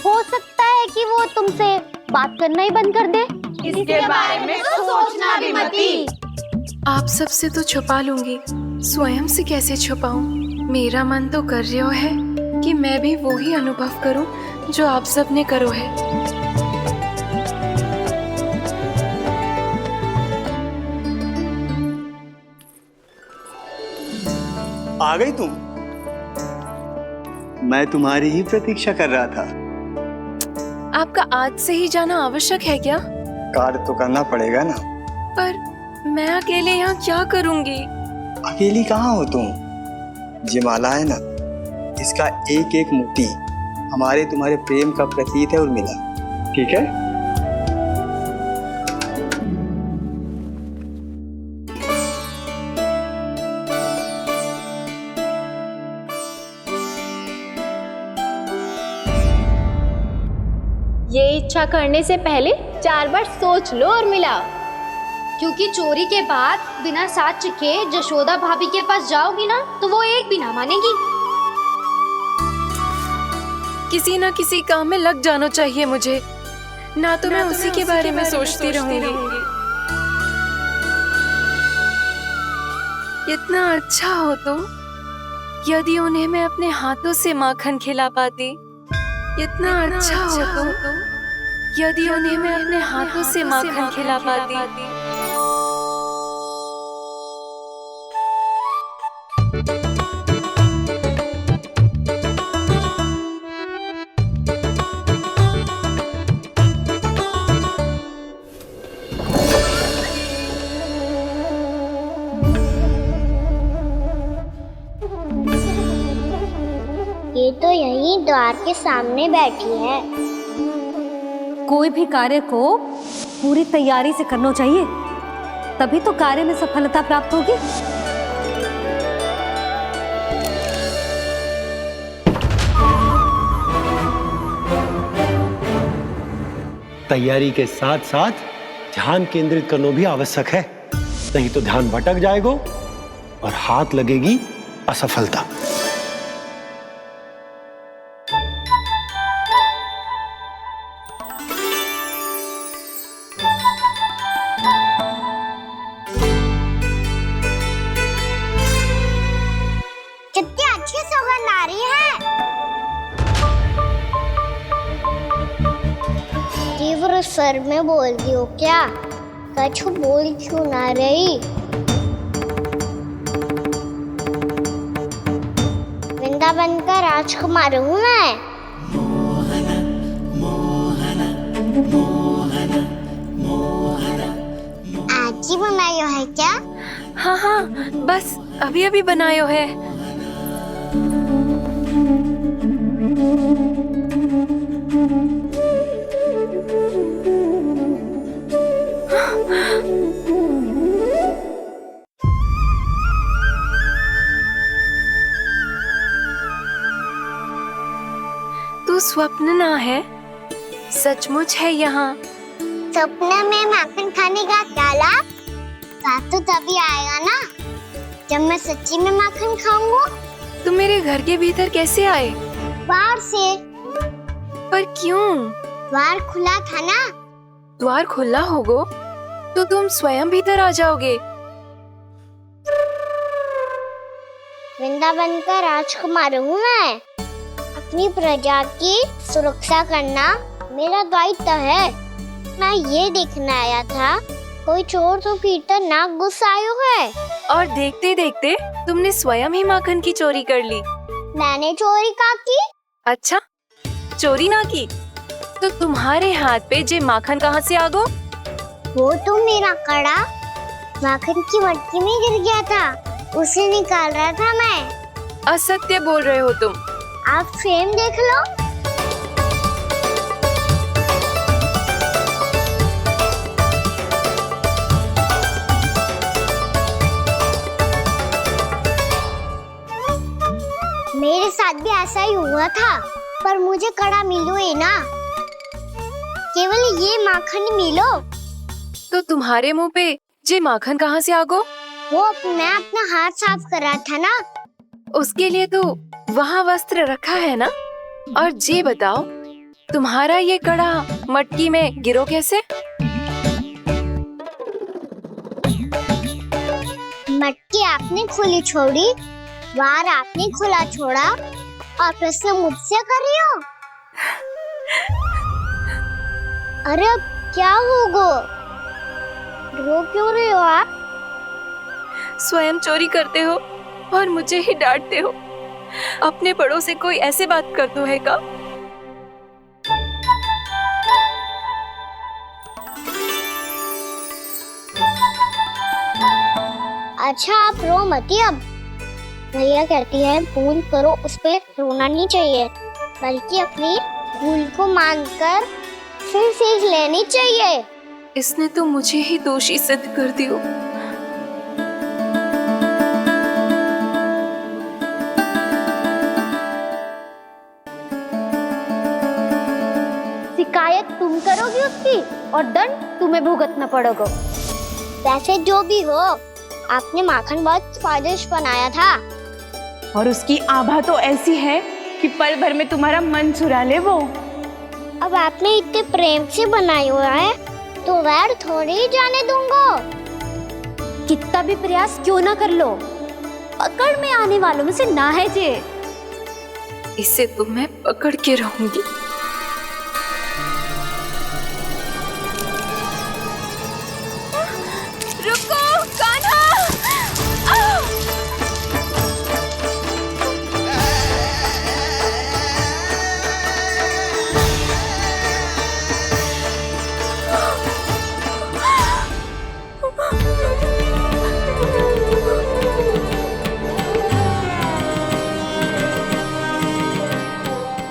[SPEAKER 4] हो सकता है कि वो तुमसे बात करना ही बंद कर दे।
[SPEAKER 1] इसके बारे में तो सोचना भी मती।
[SPEAKER 13] आप सबसे तो छुपा लूंगी, स्वयं से कैसे छुपाऊं? मेरा मन तो कर रहा है कि मैं भी वो ही अनुभव करूं जो आप सब ने करो है।
[SPEAKER 16] आ गई तुम? मैं तुम्हारी ही प्रतीक्षा कर रहा था।
[SPEAKER 13] आपका आज से ही जाना आवश्यक है क्या?
[SPEAKER 16] कार्य तो करना पड़ेगा ना।
[SPEAKER 13] पर मैं अकेले यहाँ क्या करूँगी?
[SPEAKER 16] अकेली कहाँ हो तुम? ये माला है ना, इसका एक एक मोती हमारे तुम्हारे प्रेम का प्रतीक है उर्मिला, ठीक है?
[SPEAKER 1] इच्छा करने से पहले 4 बार सोच लो और मिलाओ।
[SPEAKER 18] क्योंकि चोरी के बाद बिना साथ चखे जशोदा भाभी के पास जाओगी ना तो वो एक भी ना मानेगी।
[SPEAKER 13] किसी ना किसी काम में लग जाना चाहिए मुझे, ना तो मैं उसी के बारे में सोचती रहूंगी। इतना अच्छा हो तो यदि उन्हें मैं अपने हाथों से माखन खिला पाती। इतना अच्छा हो तो यदि उन्हें मैं अपने हाथों से माखन खिला पाती।
[SPEAKER 4] ये तो यहीं द्वार के सामने बैठी है।
[SPEAKER 2] कोई भी कार्य को पूरी तैयारी से करना चाहिए, तभी तो कार्य में सफलता प्राप्त होगी।
[SPEAKER 3] तैयारी के साथ साथ ध्यान केंद्रित करना भी आवश्यक है, नहीं तो ध्यान भटक जाएगा और हाथ लगेगी असफलता।
[SPEAKER 4] कितनी अच्छी सौगंध आ रही है। तीव्र स्वर में बोलती हो क्या? कछु बोल क्यों ना रही? वृंदावन का राजकुमार हूँ मैं। आज ही बनायो है क्या?
[SPEAKER 13] हाँ हाँ, बस अभी अभी बनायो है। तू स्वप्न ना है, सचमुच है यहाँ।
[SPEAKER 4] सपने में माखन खाने का क्या लाभ? स्वाद तो तभी आएगा ना जब मैं सच्ची में माखन खाऊंगा।
[SPEAKER 13] तुम मेरे घर के भीतर कैसे आए?
[SPEAKER 4] बाहर से।
[SPEAKER 13] पर क्यों?
[SPEAKER 4] द्वार खुला था ना।
[SPEAKER 13] द्वार खुला होगा तो तुम स्वयं भीतर आ जाओगे।
[SPEAKER 4] वृंदावन का राजकुमार हूँ मैं। अपनी प्रजा की सुरक्षा करना मेरा दायित्व है। मैं ये देखने आया था कोई चोर तो कीर्तन ना घुस आयो है।
[SPEAKER 13] और देखते देखते तुमने स्वयं ही माखन की चोरी कर ली।
[SPEAKER 4] मैंने चोरी का की?
[SPEAKER 13] अच्छा, चोरी ना की तो तुम्हारे हाथ पे जे माखन कहाँ से आ गो?
[SPEAKER 4] वो तो मेरा कड़ा माखन की मटकी में गिर गया था, उसे निकाल रहा था मैं।
[SPEAKER 13] असत्य बोल रहे हो तुम।
[SPEAKER 4] आप स्वयं देख लो। मेरे साथ भी ऐसा ही हुआ था, पर मुझे कड़ा मिलो ही ना, केवल ये माखन मिलो।
[SPEAKER 13] तो तुम्हारे मुंह पे जे माखन कहाँ से आ गो?
[SPEAKER 4] वो मैं अपना हाथ साफ कर रहा था ना।
[SPEAKER 13] उसके लिए तो वहाँ वस्त्र रखा है ना। और जे बताओ, तुम्हारा ये कड़ा मटकी में गिरो कैसे?
[SPEAKER 4] मटकी आपने खुली छोड़ी, द्वार आपने खुला छोड़ा और प्रश्न मुझसे कर रही हो? अरे अब क्या होगा? रो क्यों रहे हो आप?
[SPEAKER 13] स्वयं चोरी करते हो और मुझे ही डांटते हो। अपने बड़ों से कोई ऐसे बात कर दो है का?
[SPEAKER 4] अच्छा आप रो मती। अब भैया कहती है भूल करो, उस पे रोना नहीं चाहिए, बल्कि अपनी भूल को मानकर फिर सीख लेनी चाहिए।
[SPEAKER 13] इसने तो मुझे ही दोषी सिद्ध कर दिया।
[SPEAKER 4] शिकायत तुम करोगी उसकी और दंड तुम्हें भुगतना पड़ेगा। वैसे जो भी हो, आपने माखन बहुत स्वादिष्ट बनाया था।
[SPEAKER 17] और उसकी आभा तो ऐसी है कि पल भर में तुम्हारा मन चुरा ले वो।
[SPEAKER 4] अब आपने इतने प्रेम से बनाई हुआ है तो वैर थोड़ी ही जाने दूंगा।
[SPEAKER 18] कितना भी प्रयास क्यों ना कर लो, पकड़ में आने वालों में से ना है जे।
[SPEAKER 13] इसे तो मैं पकड़ के रहूंगी।
[SPEAKER 17] रुको कान्हा!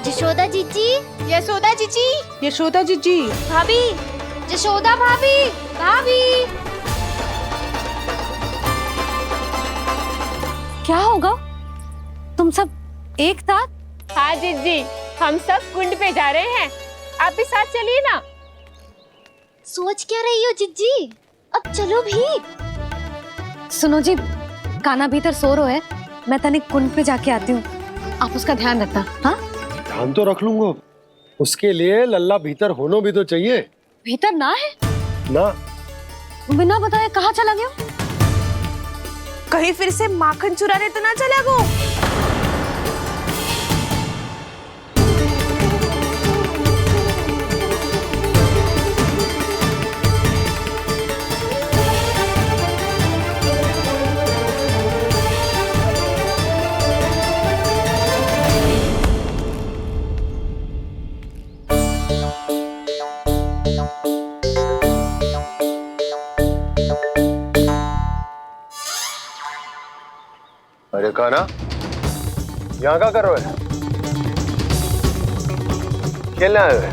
[SPEAKER 18] यशोदा जीजी,
[SPEAKER 17] यशोदा जीजी, यशोदा जीजी,
[SPEAKER 18] भाभी, यशोदा भाभी, भाभी।
[SPEAKER 6] क्या होगा? तुम सब एक साथ?
[SPEAKER 9] हाँ जीजी, हम सब कुंड पे जा रहे हैं, आप भी साथ चलिए ना।
[SPEAKER 18] सोच क्या रही हो जीजी? अब चलो भी।
[SPEAKER 6] सुनो जी, कान्हा भीतर सो रहा है, मैं तनिक कुंड पे जाके आती हूँ, आप उसका ध्यान रखना। हाँ,
[SPEAKER 3] ध्यान तो रख लूंगा, उसके लिए लल्ला भीतर होना भी तो चाहिए।
[SPEAKER 6] भीतर ना है
[SPEAKER 3] ना?
[SPEAKER 6] बिना बताए कहाँ चला गया?
[SPEAKER 17] कहीं फिर से माखन चुराने तो ना चला गो।
[SPEAKER 8] अरे कान्हा, यहाँ क्या कर रहे हो? खेलने आए हुए?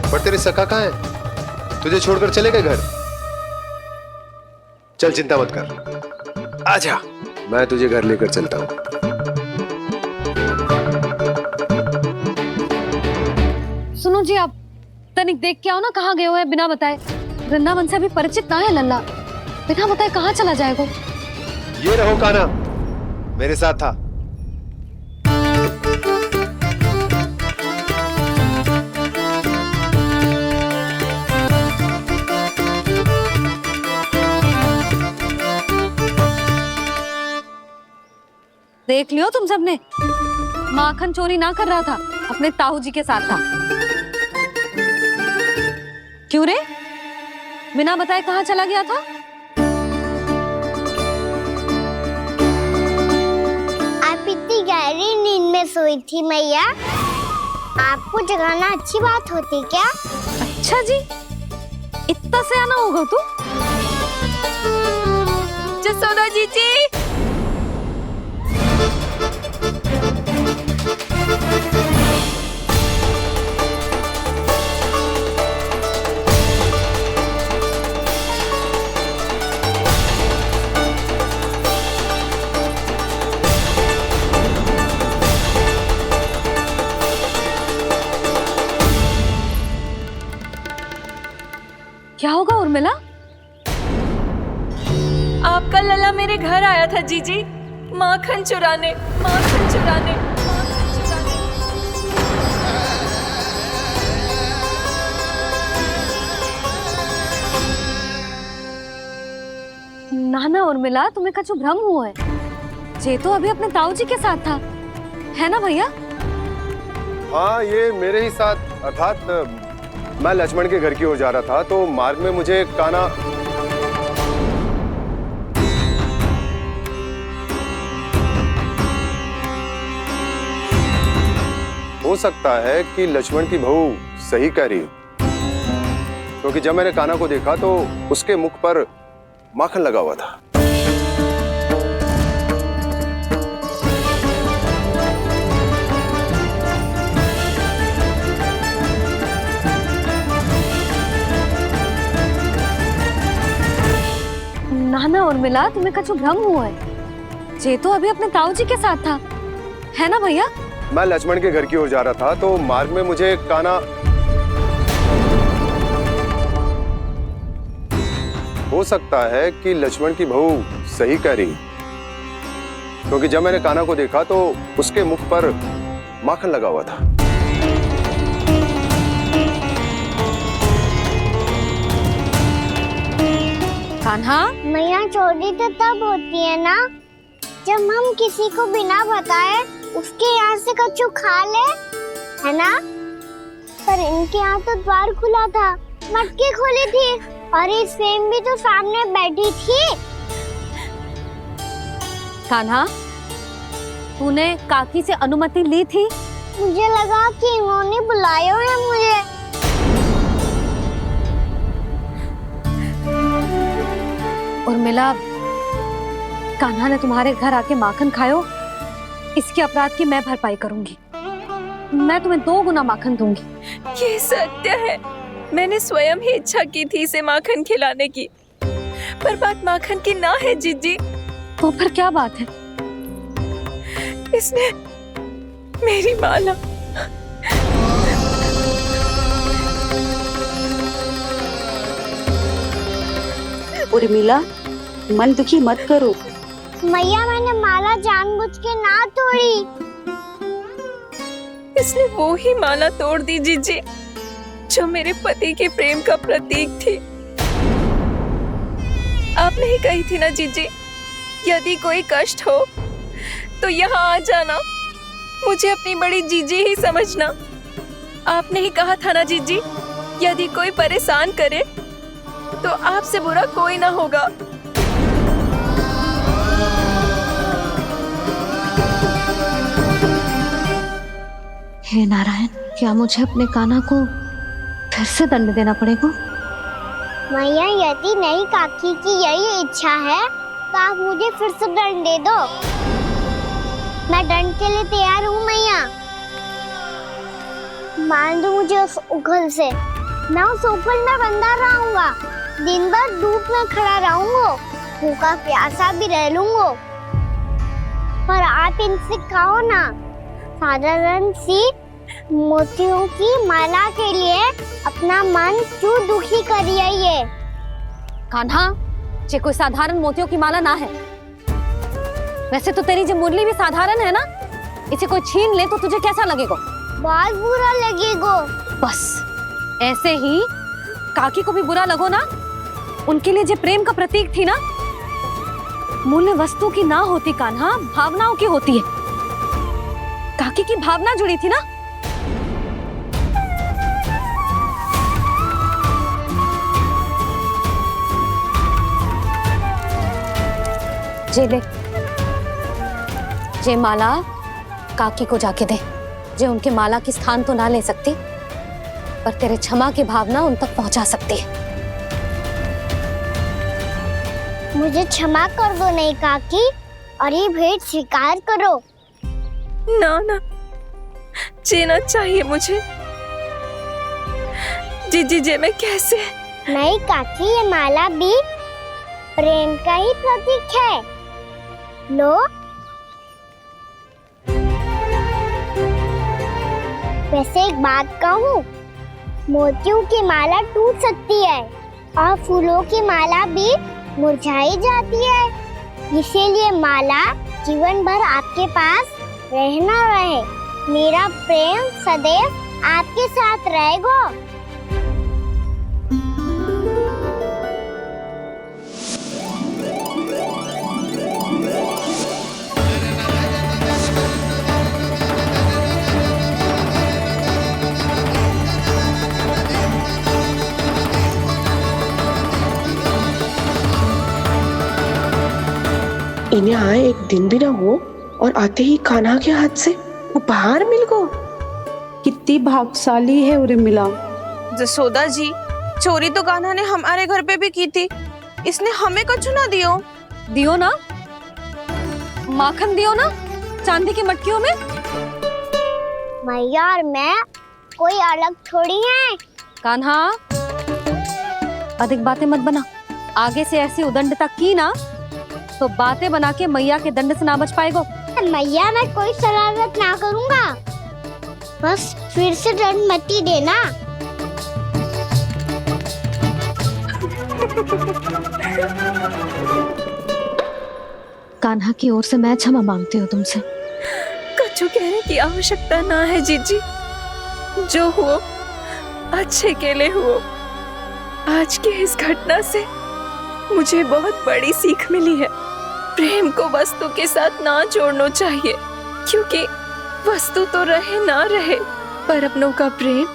[SPEAKER 8] पर तेरे सखा कहाँ है? तुझे छोड़कर चले गए घर? चल चिंता मत कर, आजा, मैं तुझे घर लेकर चलता हूँ।
[SPEAKER 6] सुनो जी, आप तनिक देख के आओ ना कहाँ गए हुए हैं बिना बताए। वृंदावन से अभी परिचित ना है लल्ला, बिना बताए कहाँ चला जाएगा?
[SPEAKER 8] ये रहो कान्हा, मेरे साथ था।
[SPEAKER 6] देख लियो तुम सबने, माखन चोरी ना कर रहा था, अपने ताऊ जी के साथ था। क्यों रे, बिना बताए कहाँ चला गया था?
[SPEAKER 4] आप इतनी गहरी नींद में सोई थी मैया, आपको जगाना अच्छी बात होती क्या?
[SPEAKER 6] अच्छा जी, इतना सयाना होगा तू?
[SPEAKER 17] यशोदा जीजी,
[SPEAKER 6] क्या होगा उर्मिला?
[SPEAKER 13] आपका लला मेरे घर आया था जीजी, माखन चुराने, माखन चुराने, माखन चुराने।
[SPEAKER 6] ना ना उर्मिला, तुम्हें कछु भ्रम हुआ है, जे तो अभी अपने ताऊ जी के साथ था, है ना भैया?
[SPEAKER 8] हाँ, ये मेरे ही साथ, अर्थात मैं लक्ष्मण के घर की ओर जा रहा था, तो मार्ग में मुझे कान्हा हो सकता है कि लक्ष्मण की बहू सही कह रही हो, क्योंकि जब मैंने कान्हा को देखा तो उसके मुख पर माखन लगा हुआ था।
[SPEAKER 6] ना ना उर्मिला, तुम्हें कछु भ्रम हुआ है,
[SPEAKER 2] ये तो अभी अपने ताऊ जी के साथ था, है ना भैया?
[SPEAKER 8] मैं लक्ष्मण के घर की ओर जा रहा था तो मार्ग में मुझे कान्हा, हो सकता है कि लक्ष्मण की बहू सही कह रही, क्योंकि जब मैंने कान्हा को देखा तो उसके मुख पर माखन लगा हुआ था।
[SPEAKER 2] कान्हा,
[SPEAKER 4] मैया चोरी तो तब होती है ना जब हम किसी को बिना बताए उसके यहाँ से कच्चू खा ले, है ना? पर इनके यहाँ तो द्वार खुला था, मटकी खुली थी और इस फेम भी तो सामने बैठी थी।
[SPEAKER 2] कान्हा, तूने काकी से अनुमति ली थी?
[SPEAKER 4] मुझे लगा कि इन्होंने बुलाया है मुझे।
[SPEAKER 2] उर्मिला, कान्हा ने तुम्हारे घर आके माखन खायो, इसके अपराध की मैं भरपाई करूंगी। मैं तुम्हें 2 गुना माखन दूंगी।
[SPEAKER 13] ये सत्य है, मैंने स्वयं ही इच्छा की थी इसे माखन खिलाने की, पर बात माखन की ना है जीजी।
[SPEAKER 2] तो फिर क्या बात है?
[SPEAKER 13] इसने मेरी माला।
[SPEAKER 1] उर्मिला, मन दुखी मत करो।
[SPEAKER 4] मैया, मैंने माला जानबूझ के ना तोड़ी।
[SPEAKER 13] इसने वो ही माला तोड़ दी जीजी जो मेरे पति के प्रेम का प्रतीक थी। आपने ही कही थी ना जीजी, यदि कोई कष्ट हो तो यहाँ आ जाना, मुझे अपनी बड़ी जीजी ही समझना। आपने ही कहा था ना जीजी, यदि कोई परेशान करे तो आपसे बुरा कोई ना होगा।
[SPEAKER 6] हे नारायण, क्या मुझे अपने कान्हा को फिर से दंड देना पड़ेगा?
[SPEAKER 4] मैया, यदि नहीं काकी की यही इच्छा है तो आप मुझे फिर से दंड दे दो। मैं दंड के लिए तैयार हूँ मैया। मान दो मुझे उस उखल से, मैं उस उखल में बंधा रहूंगा, दिन भर धूप में खड़ा रहूंगा, भूखा प्यासा भी रह लूंगा। पर आप इनसे कहो ना, साधारण सी मोतियों की माला के लिए अपना मन क्यों दुखी करिए ये?
[SPEAKER 2] कान्हा, ये कोई साधारण मोतियों की माला ना है। वैसे तो तेरी जो मुरली भी साधारण है ना, इसे कोई छीन ले तो तुझे कैसा लगेगा?
[SPEAKER 4] बहुत बुरा लगेगा।
[SPEAKER 2] बस ऐसे ही काकी को भी बुरा लगो ना। उनके लिए जो प्रेम का प्रतीक थी ना, मूल्य वस्तु की ना होती कान्हा, भावनाओं की होती है। काकी की भावना जुड़ी थी ना। जे ले, जे माला काकी को जाके दे। जे उनके माला की स्थान तो ना ले सकती, पर तेरे क्षमा की भावना उन तक पहुंचा सकती है।
[SPEAKER 4] मुझे क्षमा कर दो नहीं काकी, और ये भेंट स्वीकार करो।
[SPEAKER 13] ना ना, जीना चाहिए मुझे। जीजी जे मैं कैसे?
[SPEAKER 4] नहीं काकी, ये माला भी प्रेम का ही प्रतीक है। लो। वैसे एक बात कहूँ, मोतियों की माला टूट सकती है और फूलों की माला भी मुरझाई जाती है। इसीलिए माला जीवन भर आपके पास रहना रहे। मेरा प्रेम सदैव आपके साथ रहेगा।
[SPEAKER 19] इन्हें आए एक दिन भी ना हो और आते ही कान्हा के हाथ से उपहार मिल गो।
[SPEAKER 1] कितनी भाग्यशाली है उर्मिला।
[SPEAKER 17] जसोदा जी, चोरी तो कान्हा ने हमारे घर पे भी की थी, इसने हमें कुछ ना दियो।
[SPEAKER 2] दियो ना, माखन दियो ना, चांदी की मटकियों में।
[SPEAKER 4] मैया और मैं कोई अलग थोड़ी हैं।
[SPEAKER 2] कान्हा, अधिक बातें मत बना। आगे से ऐसी उदंडता की ना तो बातें बना के मैया के दंड से ना बच पाएगो।
[SPEAKER 4] मैया मैं कोई शरारत ना करूंगा, बस फिर से दंड मत ही देना।
[SPEAKER 6] कान्हा की ओर से मैं क्षमा मांगती हूँ तुमसे।
[SPEAKER 13] कछु कहने की आवश्यकता ना है जीजी, जो हुआ अच्छे के लिए हुआ। आज की इस घटना से मुझे बहुत बड़ी सीख मिली है। प्रेम को वस्तु के साथ ना जोड़ना चाहिए, क्योंकि वस्तु तो रहे ना रहे, पर अपनों का प्रेम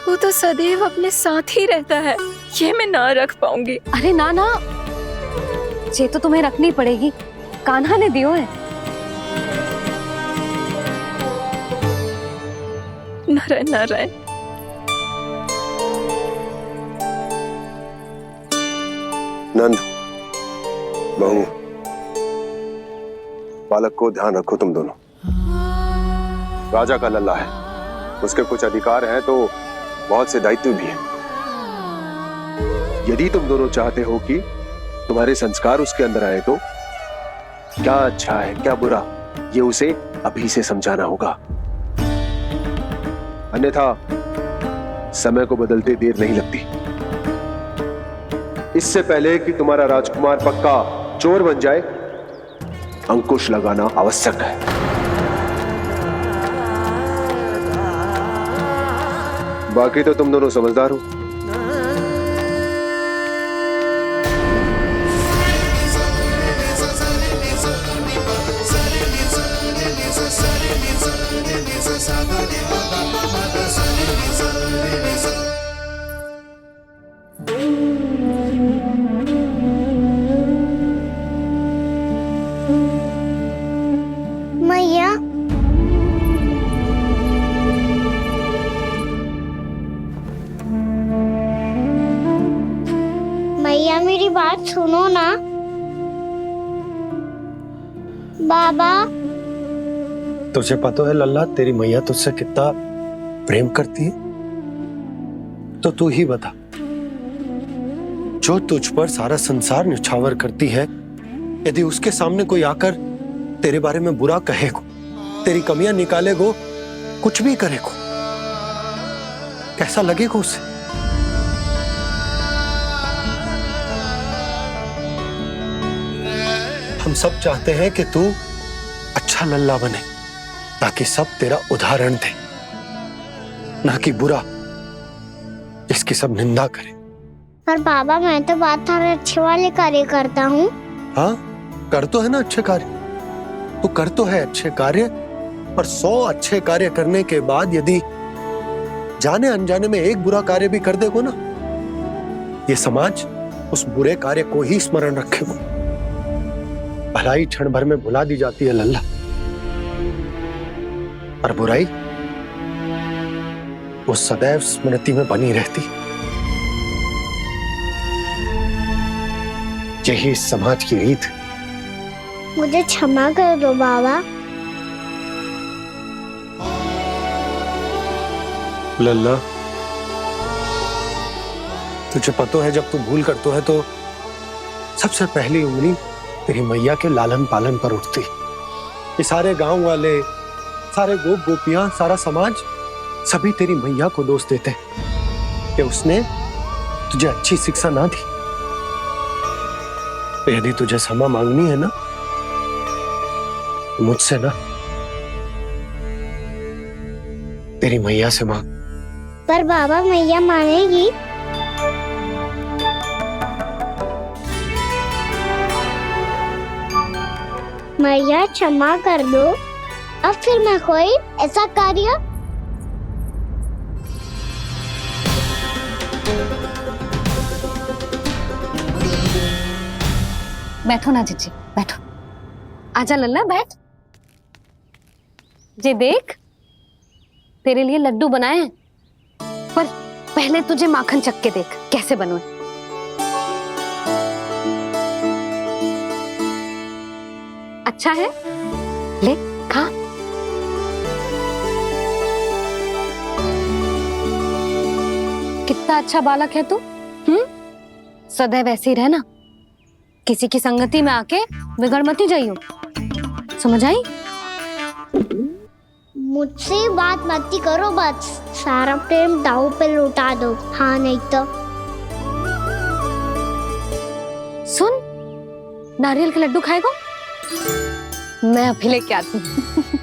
[SPEAKER 13] वो तो सदैव अपने साथ ही रहता है। ये मैं ना रख पाऊंगी।
[SPEAKER 2] अरे ना ना, ये तो तुम्हें रखनी पड़ेगी, कान्हा ने दियो है।
[SPEAKER 13] नारायण नारायण।
[SPEAKER 8] नंद, बहू, बालक को ध्यान रखो तुम दोनों। राजा का लल्ला है, उसके कुछ अधिकार हैं तो बहुत से दायित्व भी हैं। यदि तुम दोनों चाहते हो कि तुम्हारे संस्कार उसके अंदर आए तो क्या अच्छा है क्या बुरा, ये उसे अभी से समझाना होगा, अन्यथा समय को बदलते देर नहीं लगती। इससे पहले कि तुम्हारा राजकुमार पक्का चोर बन जाए, अंकुश लगाना आवश्यक है। बाकी तो तुम दोनों समझदार हो।
[SPEAKER 4] मैया मैया मेरी बात सुनो ना। बाबा,
[SPEAKER 3] तुझे पता है लल्ला, तेरी मैया तुझसे कितना प्रेम करती है, तो तू ही बता, जो तुझ पर सारा संसार निछावर करती है, यदि उसके सामने कोई आकर तेरे बारे में बुरा कहेगो, तेरी कमियां निकालेगो, कुछ भी करेगो, कैसा लगेगा उसे? हम सब चाहते हैं कि तू अच्छा लल्ला बने, ताकि सब तेरा उदाहरण दे, ना कि बुरा जिसकी सब निंदा करे।
[SPEAKER 4] पर बाबा मैं तो बात हर अच्छे वाले कार्य करता हूँ।
[SPEAKER 3] हाँ, कर तो है ना अच्छे कार्य, तू कर तो है अच्छे कार्य, पर 100 अच्छे कार्य करने के बाद यदि जाने अनजाने में एक बुरा कार्य भी कर देगो ना, ये समाज उस बुरे कार्य को ही स्मरण रखेगो। भलाई क्षण भर में भुला दी जाती है लल्ला, और बुराई वो सदैव स्मृति में बनी रहती। यही इस समाज की रीत।
[SPEAKER 4] मुझे क्षमा कर दो बाबा।
[SPEAKER 3] लल्ला, तुझे पता है जब तू भूल करतो है तो सबसे पहली उंगली तेरी मैया के लालन पालन पर उठती। ये सारे गांव वाले, सारे गोप गोपियां, सारा समाज, सभी तेरी मैया को दोष देते कि उसने तुझे अच्छी शिक्षा ना दी। तो यदि तुझे क्षमा मांगनी है ना, मुझसे ना, तेरी मैया से मांग।
[SPEAKER 4] पर बाबा मैया मानेगी? मैया क्षमा कर दो, अब फिर मैं कोई ऐसा कार्य।
[SPEAKER 2] बैठो ना जीजी, बैठो। आजा लल्ला, बैठ। जे देख, तेरे लिए लड्डू बनाए हैं, पर पहले तुझे माखन चख के देख कैसे बनो। अच्छा है, ले खा। कितना अच्छा बालक है तू। सदैव ऐसे ही रहना,
[SPEAKER 6] किसी की संगति में आके बिगड़ मत ही जाइयो, समझ आई?
[SPEAKER 4] मुझसे बात मत ही करो, बस सारा प्रेम दाव पे लौटा दो। हाँ नहीं तो
[SPEAKER 6] सुन, नारियल के लड्डू खाएगा? मैं अभी लेके आती हूँ।